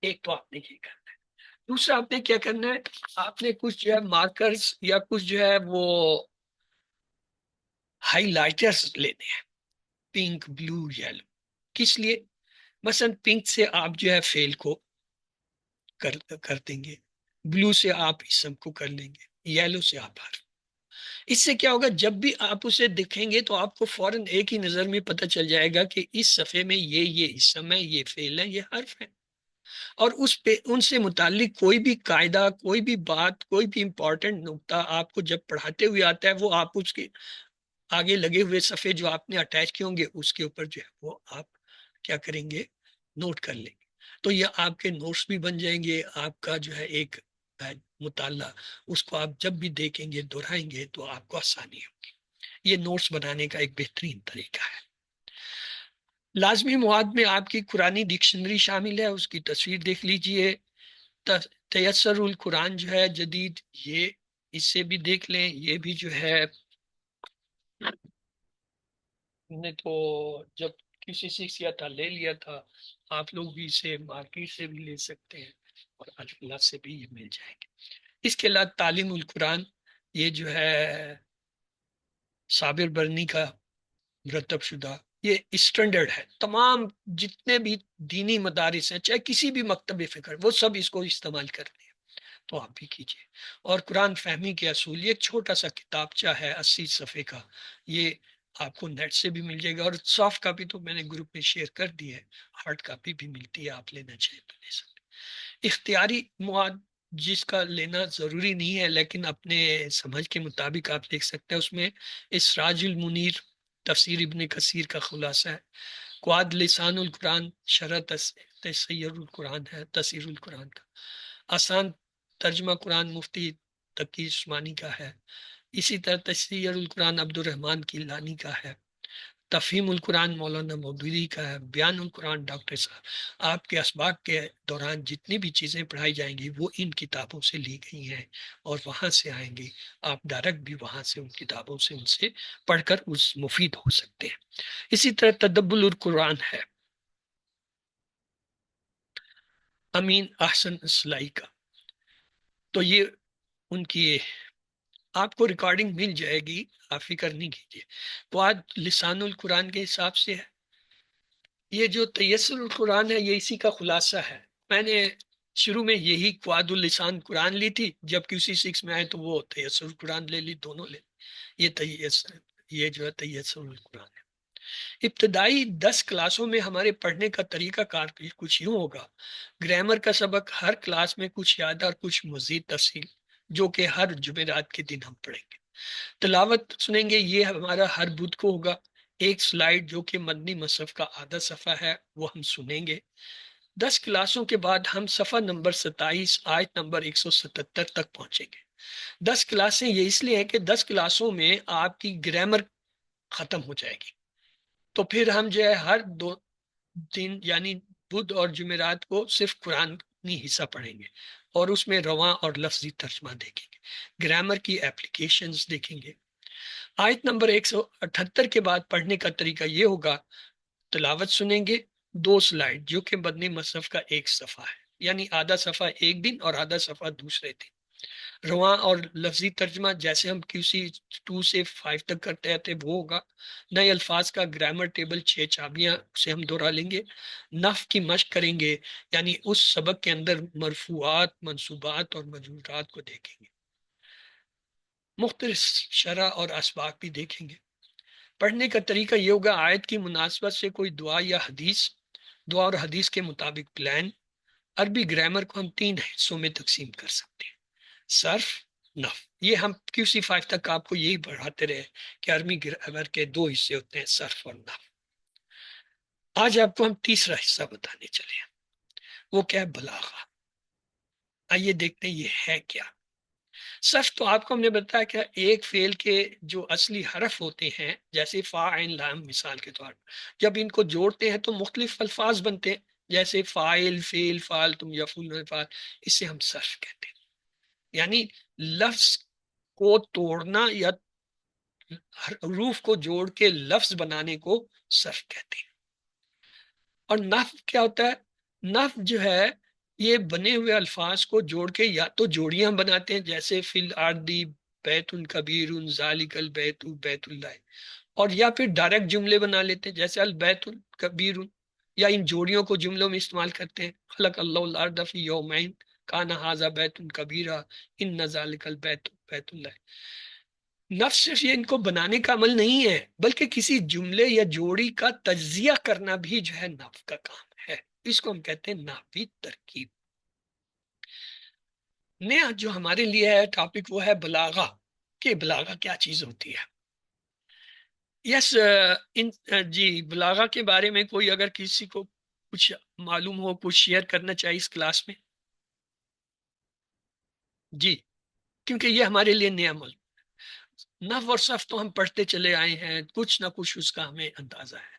ایک تو آپ نے یہ کرنا ہے۔ دوسرا آپ نے کیا کرنا ہے، آپ نے کچھ جو ہے مارکرز یا کچھ جو ہے وہ ہائی لائٹرز لینے ہیں، پنک، بلو، یلو۔ کس لیے؟ مثلا پنک سے آپ جو ہے فیل کو کر دیں گے، بلو سے آپ اسم کو کر لیں گے، یلو سے آپ حرف۔ اس سے کیا ہوگا، جب بھی آپ اسے دیکھیں گے تو آپ کو فوراً ایک ہی نظر میں پتہ چل جائے گا کہ اس صفحے میں یہ اسم ہے، یہ فعل ہے، یہ حرف ہے، اور اس پہ ان سے متعلق کوئی بھی قاعدہ، کوئی بھی بات، کوئی بھی امپورٹنٹ نقطہ آپ کو جب پڑھاتے ہوئے آتا ہے، وہ آپ اس کے آگے لگے ہوئے صفحے جو آپ نے اٹیچ کیے ہوں گے اس کے اوپر جو ہے وہ آپ کیا کریں گے، نوٹ کر لیں گے۔ تو یہ آپ کے نوٹس بھی بن جائیں گے، آپ کا جو ہے ایک مطالعہ، اس کو آپ جب بھی دیکھیں گے، دہرائیں گے تو آپ کو آسانی ہوگی۔ یہ نوٹس بنانے کا ایک بہترین طریقہ ہے۔ لازمی مواد میں آپ کی قرآنی ڈکشنری شامل ہے، اس کی تصویر دیکھ لیجئے۔ تیسر القرآن جو ہے جدید، یہ اس سے بھی دیکھ لیں. یہ بھی جو ہے نے تو جب کسی سے کیا تھا لے لیا تھا. آپ لوگ بھی اسے مارکیٹ سے بھی لے سکتے ہیں اور الفلا سے بھی یہ مل جائیں گے. اس کے علاوہ تعلیم القرآن، یہ جو ہے صابر برنی کا مرتب شدہ، یہ اسٹینڈرڈ ہے. تمام جتنے بھی دینی مدارس ہیں، چاہے کسی بھی مکتب فکر، وہ سب اس کو استعمال کرتے ہیں. تو آپ بھی کیجئے. اور قرآن فہمی کے اصول، یہ ایک چھوٹا سا کتابچہ ہے 80 صفحے کا. یہ آپ کو نیٹ سے بھی مل جائے گا، اور سافٹ کاپی تو میں نے گروپ میں شیئر کر دی ہے. ہارڈ کاپی بھی ملتی ہے، آپ لینا چاہیں تو لے سکتے. اختیاری مواد جس کا لینا ضروری نہیں ہے لیکن اپنے سمجھ کے مطابق آپ دیکھ سکتے ہیں، اس میں اسراج المنیر تفسیر ابن کثیر کا خلاصہ ہے. قواد لسان القرآن شرح تسیر القرآن ہے، تفسیر القرآن کا. آسان ترجمہ قرآن مفتی تقی عثمانی کا ہے. اسی طرح تفسیر القرآن عبد الرحمن کیلانی کا ہے. تفہیم القرآن مولانا مودودی کا ہے. بیان القرآن ڈاکٹر صاحب. آپ کے اسباق کے دوران جتنی بھی چیزیں پڑھائی جائیں گی وہ ان کتابوں سے لی گئی ہیں اور وہاں سے آئیں گی. آپ ڈائریکٹ بھی وہاں سے ان کتابوں سے ان سے پڑھ کر اس مفید ہو سکتے ہیں. اسی طرح تدبر القرآن ہے امین احسن اسلائی کا. تو یہ ان کی آپ کو ریکارڈنگ مل جائے گی، آپ فکر نہیں کیجیے. قواد لسان القرآن کے حساب سے ہے. یہ جو تیسر القرآن ہے یہ اسی کا خلاصہ ہے. میں نے شروع میں یہی قواد اللسان قرآن لی تھی، جب QC6 میں آئے تو وہ تیسر القرآن لے لی، دونوں لے لی. یہ جو ہے تیسر القرآن ہے. ابتدائی 10 کلاسوں میں ہمارے پڑھنے کا طریقہ کار کچھ یوں ہوگا. گرامر کا سبق ہر کلاس میں کچھ یاد اور کچھ مزید تفصیل، جو کہ ہر جمعرات کے دن ہم پڑھیں گے. تلاوت سنیں گے، یہ ہمارا ہر بدھ کو ہوگا. ایک سلائیڈ جو کہ مدنی مصحف کا آدھا صفحہ ہے وہ ہم سنیں گے. 10 کلاسوں کے بعد ہم صفحہ نمبر 27 آیت نمبر 177 تک پہنچیں گے. 10 کلاسیں یہ اس لیے ہے کہ 10 کلاسوں میں آپ کی گرامر ختم ہو جائے گی. تو پھر ہم جو ہے ہر 2 دن یعنی بدھ اور جمعرات کو صرف قرآنی حصہ پڑھیں گے اور اس میں رواں اور لفظی ترجمہ دیکھیں گے، گرامر کی اپلیکیشنز دیکھیں گے. آیت نمبر 178 کے بعد پڑھنے کا طریقہ یہ ہوگا. تلاوت سنیں گے، 2 سلائیڈ جو کہ مدنی مصحف کا ایک صفحہ ہے، یعنی آدھا صفحہ ایک دن اور آدھا صفحہ دوسرے دن. رواں اور لفظی ترجمہ جیسے ہم QC2 سے 5 تک کرتے رہتے وہ ہوگا. نئے الفاظ کا گرامر ٹیبل 6 چابیاں سے ہم دہرا لیں گے. نحو کی مشق کریں گے، یعنی اس سبق کے اندر مرفوعات، منصوبات اور مجرورات کو دیکھیں گے. مختلف شرح اور اسباق بھی دیکھیں گے. پڑھنے کا طریقہ یہ ہوگا. آیت کی مناسبت سے کوئی دعا یا حدیث، دعا اور حدیث کے مطابق پلان. عربی گرامر کو ہم 3 حصوں میں تقسیم کر سکتے ہیں: صرف، نحو. یہ ہم QC5 تک آپ کو یہی پڑھاتے رہے کہ عربی گرامر کے 2 حصے ہوتے ہیں، صرف اور نحو. آج آپ کو ہم تیسرا حصہ بتانے چلے ہیں، وہ کیا ہے؟ بلاغہ. آئیے دیکھتے ہیں یہ ہے کیا. صرف تو آپ کو ہم نے بتایا کہ ایک فعل کے جو اصلی حرف ہوتے ہیں، جیسے فا عین لام مثال کے طور پر، جب ان کو جوڑتے ہیں تو مختلف الفاظ بنتے ہیں، جیسے فاعل، فعل، فعال، تم، یفعلون، فعال. اس سے ہم صرف کہتے ہیں، یعنی لفظ کو توڑنا یا حروف کو جوڑ کے لفظ بنانے کو صرف کہتے ہیں. اور نحو کیا ہوتا ہے؟ نحو جو ہے یہ بنے ہوئے الفاظ کو جوڑ کے یا تو جوڑیاں بناتے ہیں، جیسے فی الارض بیت کبیر ذالک البیت بیت اللہ، اور یا پھر ڈائریکٹ جملے بنا لیتے ہیں، جیسے البیت کبیر، یا ان جوڑیوں کو جملوں میں استعمال کرتے ہیں. خلق اللہ الارض فی یومین کان ھذا بیت کبیرا ان ذالک البیت بیت اللہ. نفس صرف یہ ان کو بنانے کا عمل نہیں ہے، بلکہ کسی جملے یا جوڑی کا تجزیہ کرنا بھی جو ہے نحو کا کام ہے. اس کو ہم کہتے ہیں نحوی ترکیب. نیا جو ہمارے لیے ہے ٹاپک وہ ہے بلاغہ، کہ بلاغہ کیا چیز ہوتی ہے. جی بلاغہ کے بارے میں کوئی اگر کسی کو کچھ معلوم ہو، کچھ شیئر کرنا چاہیے اس کلاس میں. جی، کیونکہ یہ ہمارے لیے نیا عمل. نحو اور صرف تو ہم پڑھتے چلے آئے ہیں، کچھ نہ کچھ اس کا ہمیں اندازہ ہے.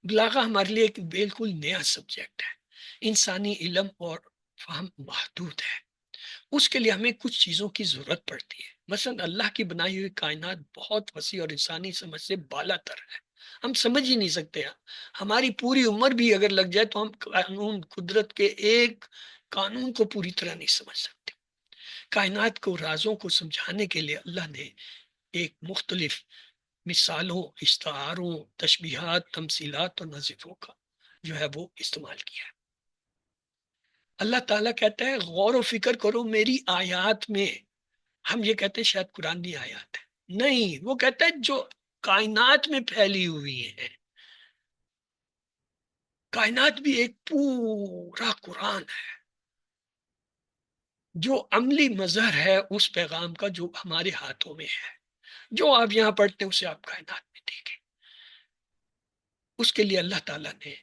بلاغہ ہمارے لیے ایک بالکل نیا سبجیکٹ ہے. انسانی علم اور فہم محدود ہے. اس کے لیے ہمیں کچھ چیزوں کی ضرورت پڑتی ہے. مثلا اللہ کی بنائی ہوئی کائنات بہت وسیع اور انسانی سمجھ سے بالا تر ہے. ہم سمجھ ہی نہیں سکتے. ہماری پوری عمر بھی اگر لگ جائے تو ہم قانون قدرت کے ایک قانون کو پوری طرح نہیں سمجھ سکتے. کائنات کو رازوں کو سمجھانے کے لیے اللہ نے ایک مختلف مثالوں، استعاروں، تشبیہات، تمثیلات اور نظیروں کا جو ہے وہ استعمال کیا ہے. اللہ تعالیٰ کہتا ہے غور و فکر کرو میری آیات میں. ہم یہ کہتے ہیں شاید قرآن کی آیات ہے، نہیں، وہ کہتا ہے جو کائنات میں پھیلی ہوئی ہے. کائنات بھی ایک پورا قرآن ہے جو عملی مظہر ہے اس پیغام کا جو ہمارے ہاتھوں میں ہے. جو آپ یہاں پڑھتے ہیں اسے آپ کائنات میں دیکھیں. اس کے لیے اللہ تعالیٰ نے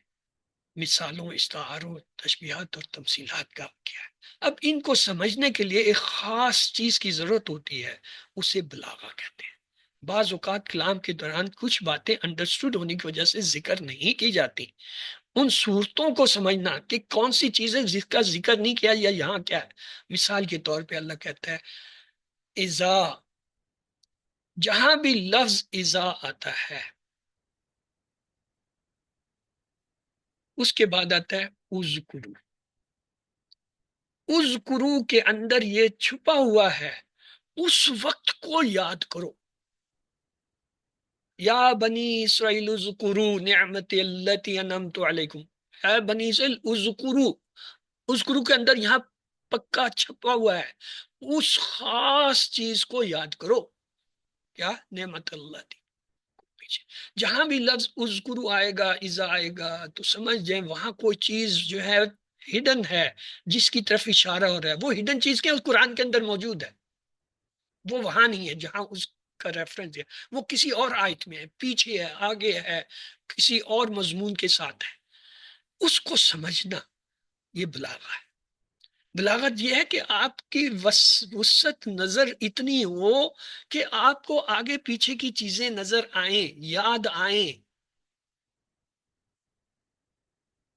مثالوں، استعاروں، تشبیہات اور تمثیلات کا کیا ہے. اب ان کو سمجھنے کے لیے ایک خاص چیز کی ضرورت ہوتی ہے، اسے بلاغہ کہتے ہیں. بعض اوقات کلام کے دوران کچھ باتیں انڈرسٹوڈ ہونے کی وجہ سے ذکر نہیں کی جاتی. ان صورتوں کو سمجھنا کہ کون سی چیزیں جس کا ذکر نہیں کیا یا یہاں کیا ہے. مثال کے طور پہ اللہ کہتا ہے اذا، جہاں بھی لفظ اذا آتا ہے اس کے بعد آتا ہے اذکرو. اذکرو کے اندر یہ چھپا ہوا ہے اس وقت کو یاد کرو. یا بنی اسرائیل اذکرو نعمت التی انعمت علیکم. اے بنی اسرائیل اذکرو. اذکرو کے اندر یہاں پکا چھپا ہوا ہے اس خاص چیز کو یاد کرو. کیا؟ نعمت اللہ تھی. جہاں بھی لفظ اذکرو آئے گا، اذا آئے گا، تو سمجھ جائیں وہاں کوئی چیز جو ہے ہڈن ہے جس کی طرف اشارہ ہو رہا ہے. وہ ہڈن چیز کیا اس قرآن کے اندر موجود ہے، وہ وہاں نہیں ہے جہاں اس کا ریفرنس ہے. وہ کسی اور آیت میں ہے، پیچھے ہے، آگے ہے، کسی اور مضمون کے ساتھ ہے. اس کو سمجھنا یہ بلاغہ ہے. بلاغت یہ ہے کہ آپ کی وسعت نظر اتنی ہو کہ آپ کو آگے پیچھے کی چیزیں نظر آئیں، یاد آئیں،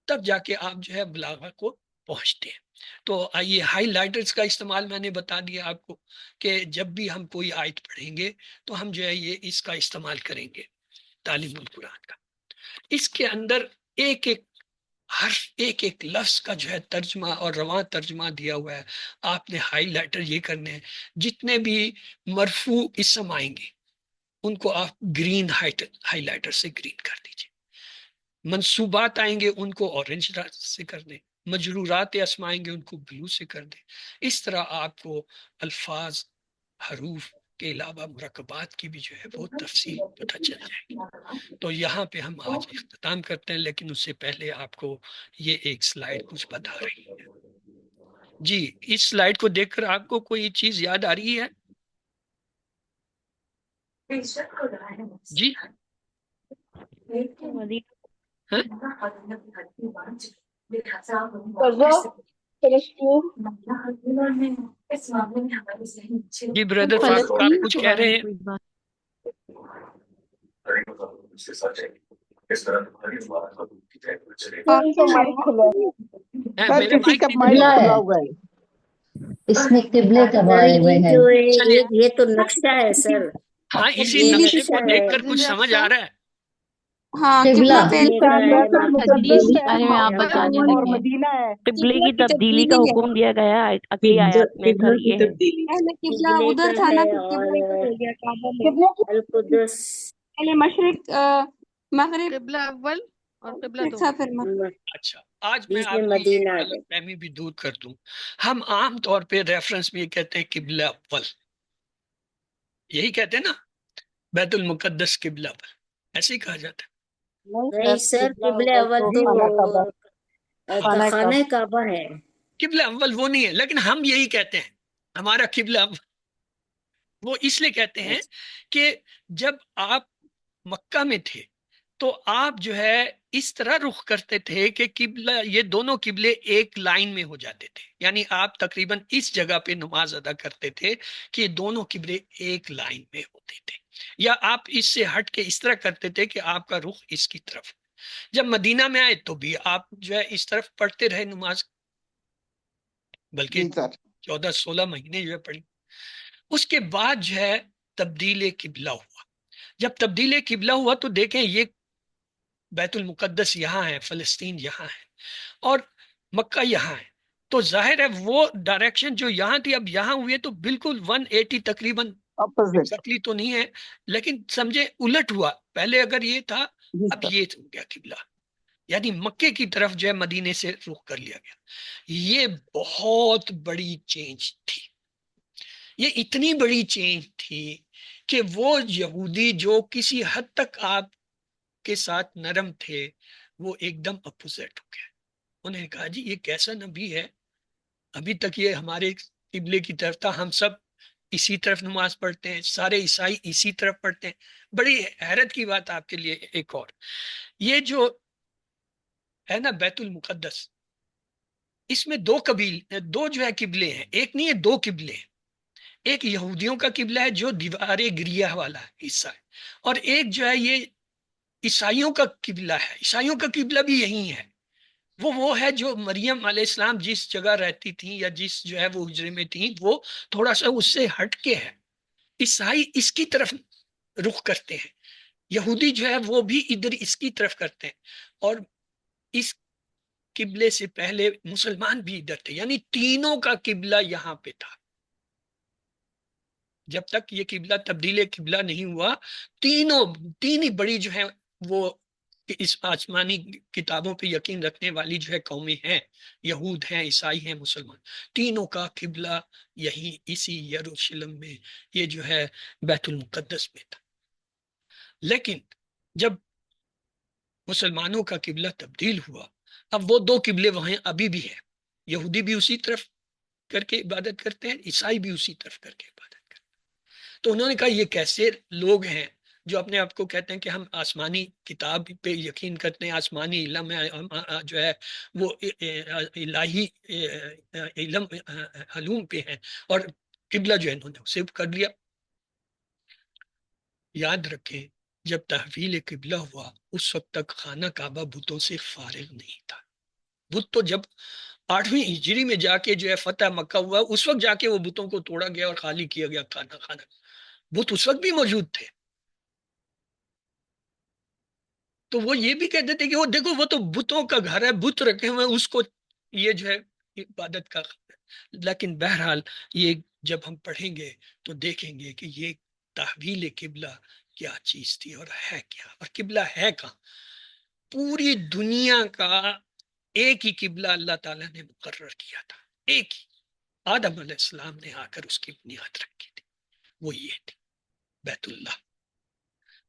تب جا کے آپ جو ہے بلاغہ کو پہنچتے ہیں. تو یہ ہائی لائٹرز کا استعمال میں نے بتا دیا آپ کو کہ جب بھی ہم کوئی آیت پڑھیں گے تو ہم جو ہے یہ اس کا استعمال کریں گے، تعلیم القرآن کا. اس کے اندر ایک ایک حرف، ایک ایک لفظ کا جو ہے ترجمہ اور رواں ترجمہ دیا ہوا ہے. آپ نے ہائی لائٹر یہ کرنے ہیں. جتنے بھی مرفوع اسم آئیں گے ان کو آپ گرین ہائی لائٹر سے گرین کر دیجئے. منصوبات آئیں گے ان کو اورنج سے کر دیں. مجرورات اسم آئیں گے ان کو بلو سے کر دیں. اس طرح آپ کو الفاظ، حروف کے علاوہ مرکبات کی بھی جو ہے وہ تفصیل پتہ چل جائے گی. تو یہاں پہ ہم آج اختتام کرتے ہیں، لیکن اس سے پہلے آپ کو یہ ایک سلائیڈ کچھ بتا رہی ہے. جی، اس سلائیڈ کو دیکھ کر آپ کو کوئی چیز یاد آ رہی ہے؟ جی ہاں؟ جی بردر فاروق، آپ کچھ کہہ رہے ہیں؟ میرے کسی مائک کا نہیں مائک کھلا کھلا ہے ہوا ہے. اس میں قبلے کا سر بارے میں یہ ہے. جو چلیے، یہ تو نقشہ ہے سر، ہاں اسی یہ نقشے نقشہ کو ہے. دیکھ کر کچھ سمجھ آ رہا ہے؟ ہاں، قبلہ قبلہ پہ قبلے کا ہے، بیت المقدس مقدس ہے بارے میں آپ بتا اور دیجیے. مدینہ ہے. قبلے کی قبلہ کی تبدیلی کا تبدیلی ہے. حکم دیا گیا ہے اگلی آیات میں سر. یہ ہے پہلے قبلہ قبلے ادھر کا تھا نا، ہے پھر اور قبلہ ادھر ہو گیا کعبہ میں. القدس. پہلے مشرق مغرب قبلہ اول اور قبلہ پھر دو. تھا، پھر مغرب. اچھا، آج میں بیچ میں آپ کی مدینہ آ غلط گیا. فہمی بھی دور کر دوں. ہم عام طور پہ ریفرنس میں یہ کہتے ہیں قبلہ اول، یہی کہتے ہیں نا، بیت المقدس قبلہ اول، ایسے ہی کہا جاتا ہے. نہیں سر، قبلہ اول تو خانہ کعبہ ہے. قبلہ اول وہ نہیں ہے، لیکن ہم یہی کہتے ہیں ہمارا قبلہ اول. وہ اس لیے کہتے ہیں کہ جب آپ مکہ میں تھے تو آپ جو ہے اس طرح رخ کرتے تھے کہ قبلہ، یہ دونوں قبلے ایک لائن میں ہو جاتے تھے. یعنی آپ تقریباً اس جگہ پہ نماز ادا کرتے تھے کہ دونوں قبلے ایک لائن میں ہوتے تھے. یا آپ اس سے ہٹ کے اس طرح کرتے تھے کہ آپ کا رخ اس کی طرف. جب مدینہ میں آئے تو بھی آپ جو ہے اس طرف پڑھتے رہے نماز، بلکہ جی سر. 14-16 مہینے جو ہے پڑھی. اس کے بعد جو ہے تبدیل قبلہ ہوا. جب تبدیل قبلہ ہوا تو دیکھیں یہ بیت المقدس یہاں ہے، فلسطین یہاں ہے اور مکہ یہاں ہے، تو ظاہر ہے وہ ڈائریکشن جو یہاں تھی اب یہاں ہوئی ہے تو بالکل 180 تقریباً اپوزٹ. ایگزیکٹلی تو نہیں ہے لیکن سمجھے الٹ ہوا. پہلے اگر یہ تھا جی اب سر. یہ ہو گیا قبلہ، یعنی مکے کی طرف جو ہے مدینے سے رخ کر لیا گیا. یہ بہت بڑی چینج تھی، یہ اتنی بڑی چینج تھی کہ وہ یہودی جو کسی حد تک آپ کے ساتھ نرم تھے وہ ایک دم اپوزٹ ہو گئے. انہیں کہا جی یہ کیسا نبی ہے، ابھی تک یہ ہمارے قبلے کی طرف تھا، ہم سب اسی طرف نماز پڑھتے ہیں، سارے عیسائی اسی طرف پڑھتے ہیں. بڑی حیرت کی بات آپ کے لیے ایک اور، یہ جو ہے نا بیت المقدس، اس میں دو جو ہے قبلے ہیں، ایک نہیں ہے دو قبلے ہیں. ایک یہودیوں کا قبلہ ہے جو دیوار گریہ والا حصہ ہے، اور ایک جو ہے یہ عیسائیوں کا قبلہ ہے. عیسائیوں کا قبلہ بھی یہی ہے، وہ ہے جو مریم علیہ السلام جس جگہ رہتی تھیں یا جس جو ہے وہ حجرے میں تھیں وہ تھوڑا سا اس سے ہٹ کے ہے. عیسائی اس کی طرف رخ کرتے ہیں، یہودی جو ہے وہ بھی ادھر اس کی طرف کرتے ہیں، اور اس قبلے سے پہلے مسلمان بھی ادھر تھے، یعنی تینوں کا قبلہ یہاں پہ تھا. جب تک یہ قبلہ تبدیل قبلہ نہیں ہوا تین ہی بڑی جو ہے وہ اس آسمانی کتابوں پہ یقین رکھنے والی جو ہے قومیں ہیں، یہود ہیں، عیسائی ہیں، مسلمان، تینوں کا قبلہ یہی اسی یروشلم میں یہ جو ہے بیت المقدس میں تھا. لیکن جب مسلمانوں کا قبلہ تبدیل ہوا اب وہ دو قبلے وہاں ابھی بھی ہیں، یہودی بھی اسی طرف کر کے عبادت کرتے ہیں، عیسائی بھی اسی طرف کر کے عبادت کرتے ہیں. تو انہوں نے کہا یہ کیسے لوگ ہیں جو اپنے آپ کو کہتے ہیں کہ ہم آسمانی کتاب پہ یقین کرتے ہیں، آسمانی علم جو ہے وہ الہی علم علوم پہ ہیں، اور قبلہ جو ہے انہوں نے اسے کر لیا. یاد رکھیں جب تحویل قبلہ ہوا اس وقت تک خانہ کعبہ بتوں سے فارغ نہیں تھا. بت تو جب 8ویں ہجری میں جا کے جو ہے فتح مکہ ہوا اس وقت جا کے وہ بتوں کو توڑا گیا اور خالی کیا گیا خانہ. بت اس وقت بھی موجود تھے. تو وہ یہ بھی کہتے تھے کہ وہ دیکھو وہ تو بتوں کا گھر ہے، بت رکھے ہوئے اس کو یہ جو ہے عبادت کا. لیکن بہرحال یہ جب ہم پڑھیں گے تو دیکھیں گے کہ یہ تحویل قبلہ کیا چیز تھی اور ہے کیا، اور قبلہ ہے کہاں. پوری دنیا کا ایک ہی قبلہ اللہ تعالیٰ نے مقرر کیا تھا، ایک ہی. آدم علیہ السلام نے آ کر اس کی بنیاد رکھی تھی، وہ یہ تھی بیت اللہ.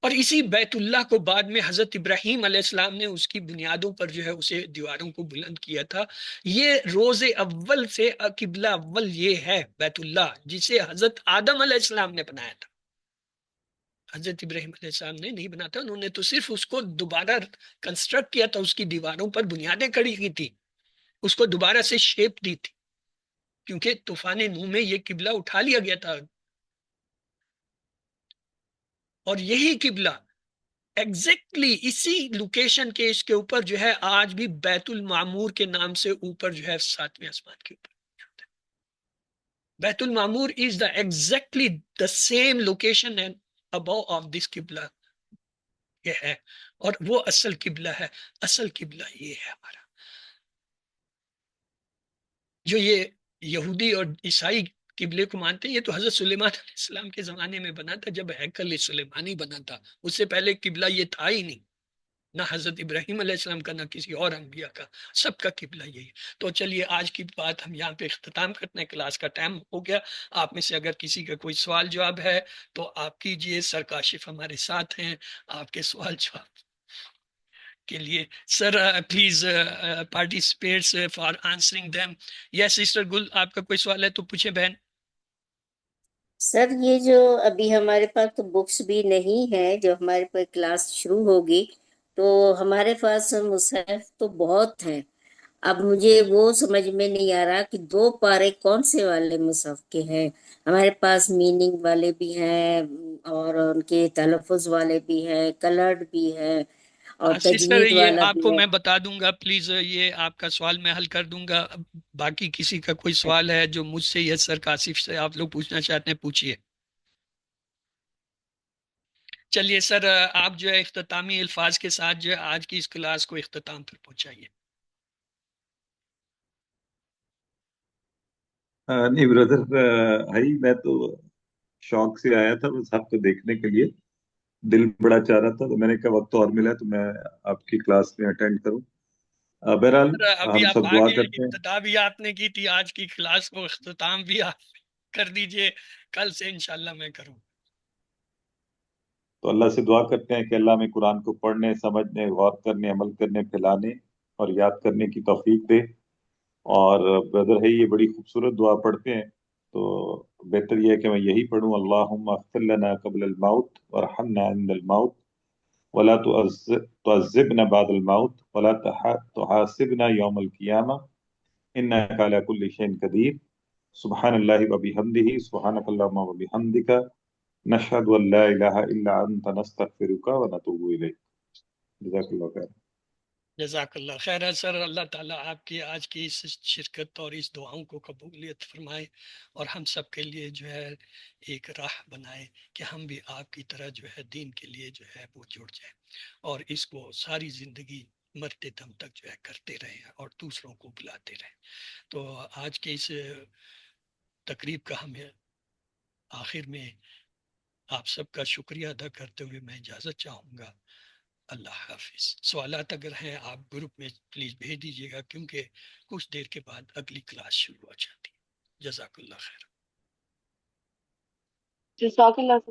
اور اسی بیت اللہ کو بعد میں حضرت ابراہیم علیہ السلام نے اس کی بنیادوں پر جو ہے اسے دیواروں کو بلند کیا تھا. یہ روز اول سے قبلہ اول یہ ہے بیت اللہ جسے حضرت آدم علیہ السلام نے بنایا تھا. حضرت ابراہیم علیہ السلام نے نہیں بنا تھا، انہوں نے تو صرف اس کو دوبارہ کنسٹرکٹ کیا تھا، اس کی دیواروں پر بنیادیں کھڑی کی تھی، اس کو دوبارہ سے شیپ دی تھی، کیونکہ طوفان نوح میں یہ قبلہ اٹھا لیا گیا تھا. اور یہی قبلہ ایگزیکٹلی اسی لوکیشن کے اس کے اوپر جو ہے آج بھی بیت المعمور کے نام سے اوپر جو ہے 7ویں آسمان کے اوپر بیت المعمور is the exactly the same location and above of this قبلہ یہ ہے، اور وہ اصل قبلہ ہے. اصل قبلہ یہ ہے ہمارا، جو یہ یہودی اور عیسائی قبلے کو مانتے ہیں. یہ تو حضرت سلیمان علیہ السلام کے زمانے میں بنا تھا جب ہیکل سلیمانی بنا تھا، اس سے پہلے قبلہ یہ تھا ہی نہیں، نہ حضرت ابراہیم علیہ السلام کا نہ کسی اور انبیاء کا، سب کا قبلہ یہی. تو چلیے آج کی بات ہم یہاں پہ اختتام کرتے ہیں، کلاس کا ٹائم ہو گیا. آپ میں سے اگر کسی کا کوئی سوال جواب ہے تو آپ کیجئے، سر کاشف ہمارے ساتھ ہیں آپ کے سوال جواب کے لیے. Sir please participates for answering them. Yes sister Gill آپ کا کوئی سوال ہے تو پوچھیں بہن. سر یہ جو ابھی ہمارے پاس تو بکس بھی نہیں ہے، جو ہمارے پاس کلاس شروع ہوگی تو ہمارے پاس مصحف تو بہت ہیں. اب مجھے وہ سمجھ میں نہیں آ رہا کہ 2 پارے کون سے والے مصحف کے ہیں. ہمارے پاس میننگ والے بھی ہیں اور ان کے تلفظ والے بھی ہیں، کلرڈ بھی ہیں، اور سسٹر تجوید یہ والا آپ بھی کو ہے۔ میں بتا دوں گا، پلیز یہ آپ کا سوال میں حل کر دوں گا. باقی کسی کا کوئی سوال ہے جو مجھ سے یا سر کاشف سے آپ لوگ پوچھنا چاہتے ہیں پوچھیے. چلیے سر، آپ جو ہے اختتامی الفاظ کے ساتھ جو ہے آج کی اس کلاس کو اختتام پر پہنچائیے. نہیں بردر بھائی، میں تو شوق سے آیا تھا بس آپ کو دیکھنے کے لیے، دل بڑا چاہ رہا تھا، تو میں نے کہا وقت اور ملا تو میں آپ کی کلاس میں اٹینڈ کروں. بہرحال سر ابھی ہم آپ سب دعا آگے کرتے ہیں. ابتدا بھی آپ نے کی تھی، آج کی کلاس کو اختتام بھی آپ کر دیجئے، کل سے انشاءاللہ میں کروں. تو اللہ سے دعا کرتے ہیں کہ اللہ میں قرآن کو پڑھنے، سمجھنے، غور کرنے، عمل کرنے، پھیلانے اور یاد کرنے کی توفیق دے. اور بردر ہے یہ بڑی خوبصورت دعا پڑھتے ہیں، تو بہتر یہ ہے کہ میں یہی پڑھوں: اللہم اغفر لنا قبل الموت وارحمنا عند الموت ولا تعذبنا بعد الموت ولا تحاسبنا يوم القيامة إنك على كل شيء قدير سبحان الله وبحمده سبحانك اللهم وبحمدك نشهد ان لا اله الا انت نستغفرك ونتوب اليك. جزاک اللہ خیر. جزاک اللہ خیر ہے سر. اللہ تعالیٰ آپ کی آج کی اس شرکت اور اس دعاؤں کو قبولیت فرمائے، اور ہم سب کے لیے جو ہے ایک راہ بنائے کہ ہم بھی آپ کی طرح جو ہے دین کے لیے جو ہے وہ جڑ جائیں، اور اس کو ساری زندگی مرتے دم تک جو ہے کرتے رہیں اور دوسروں کو بلاتے رہیں. تو آج کے اس تقریب کا ہمیں آخر میں آپ سب کا شکریہ ادا کرتے ہوئے میں اجازت چاہوں گا. اللہ حافظ. سوالات اگر ہیں آپ گروپ میں پلیز بھیج دیجیے گا، کیونکہ کچھ دیر کے بعد اگلی کلاس شروع ہو جاتی ہے. جزاک اللہ خیر. جزاک اللہ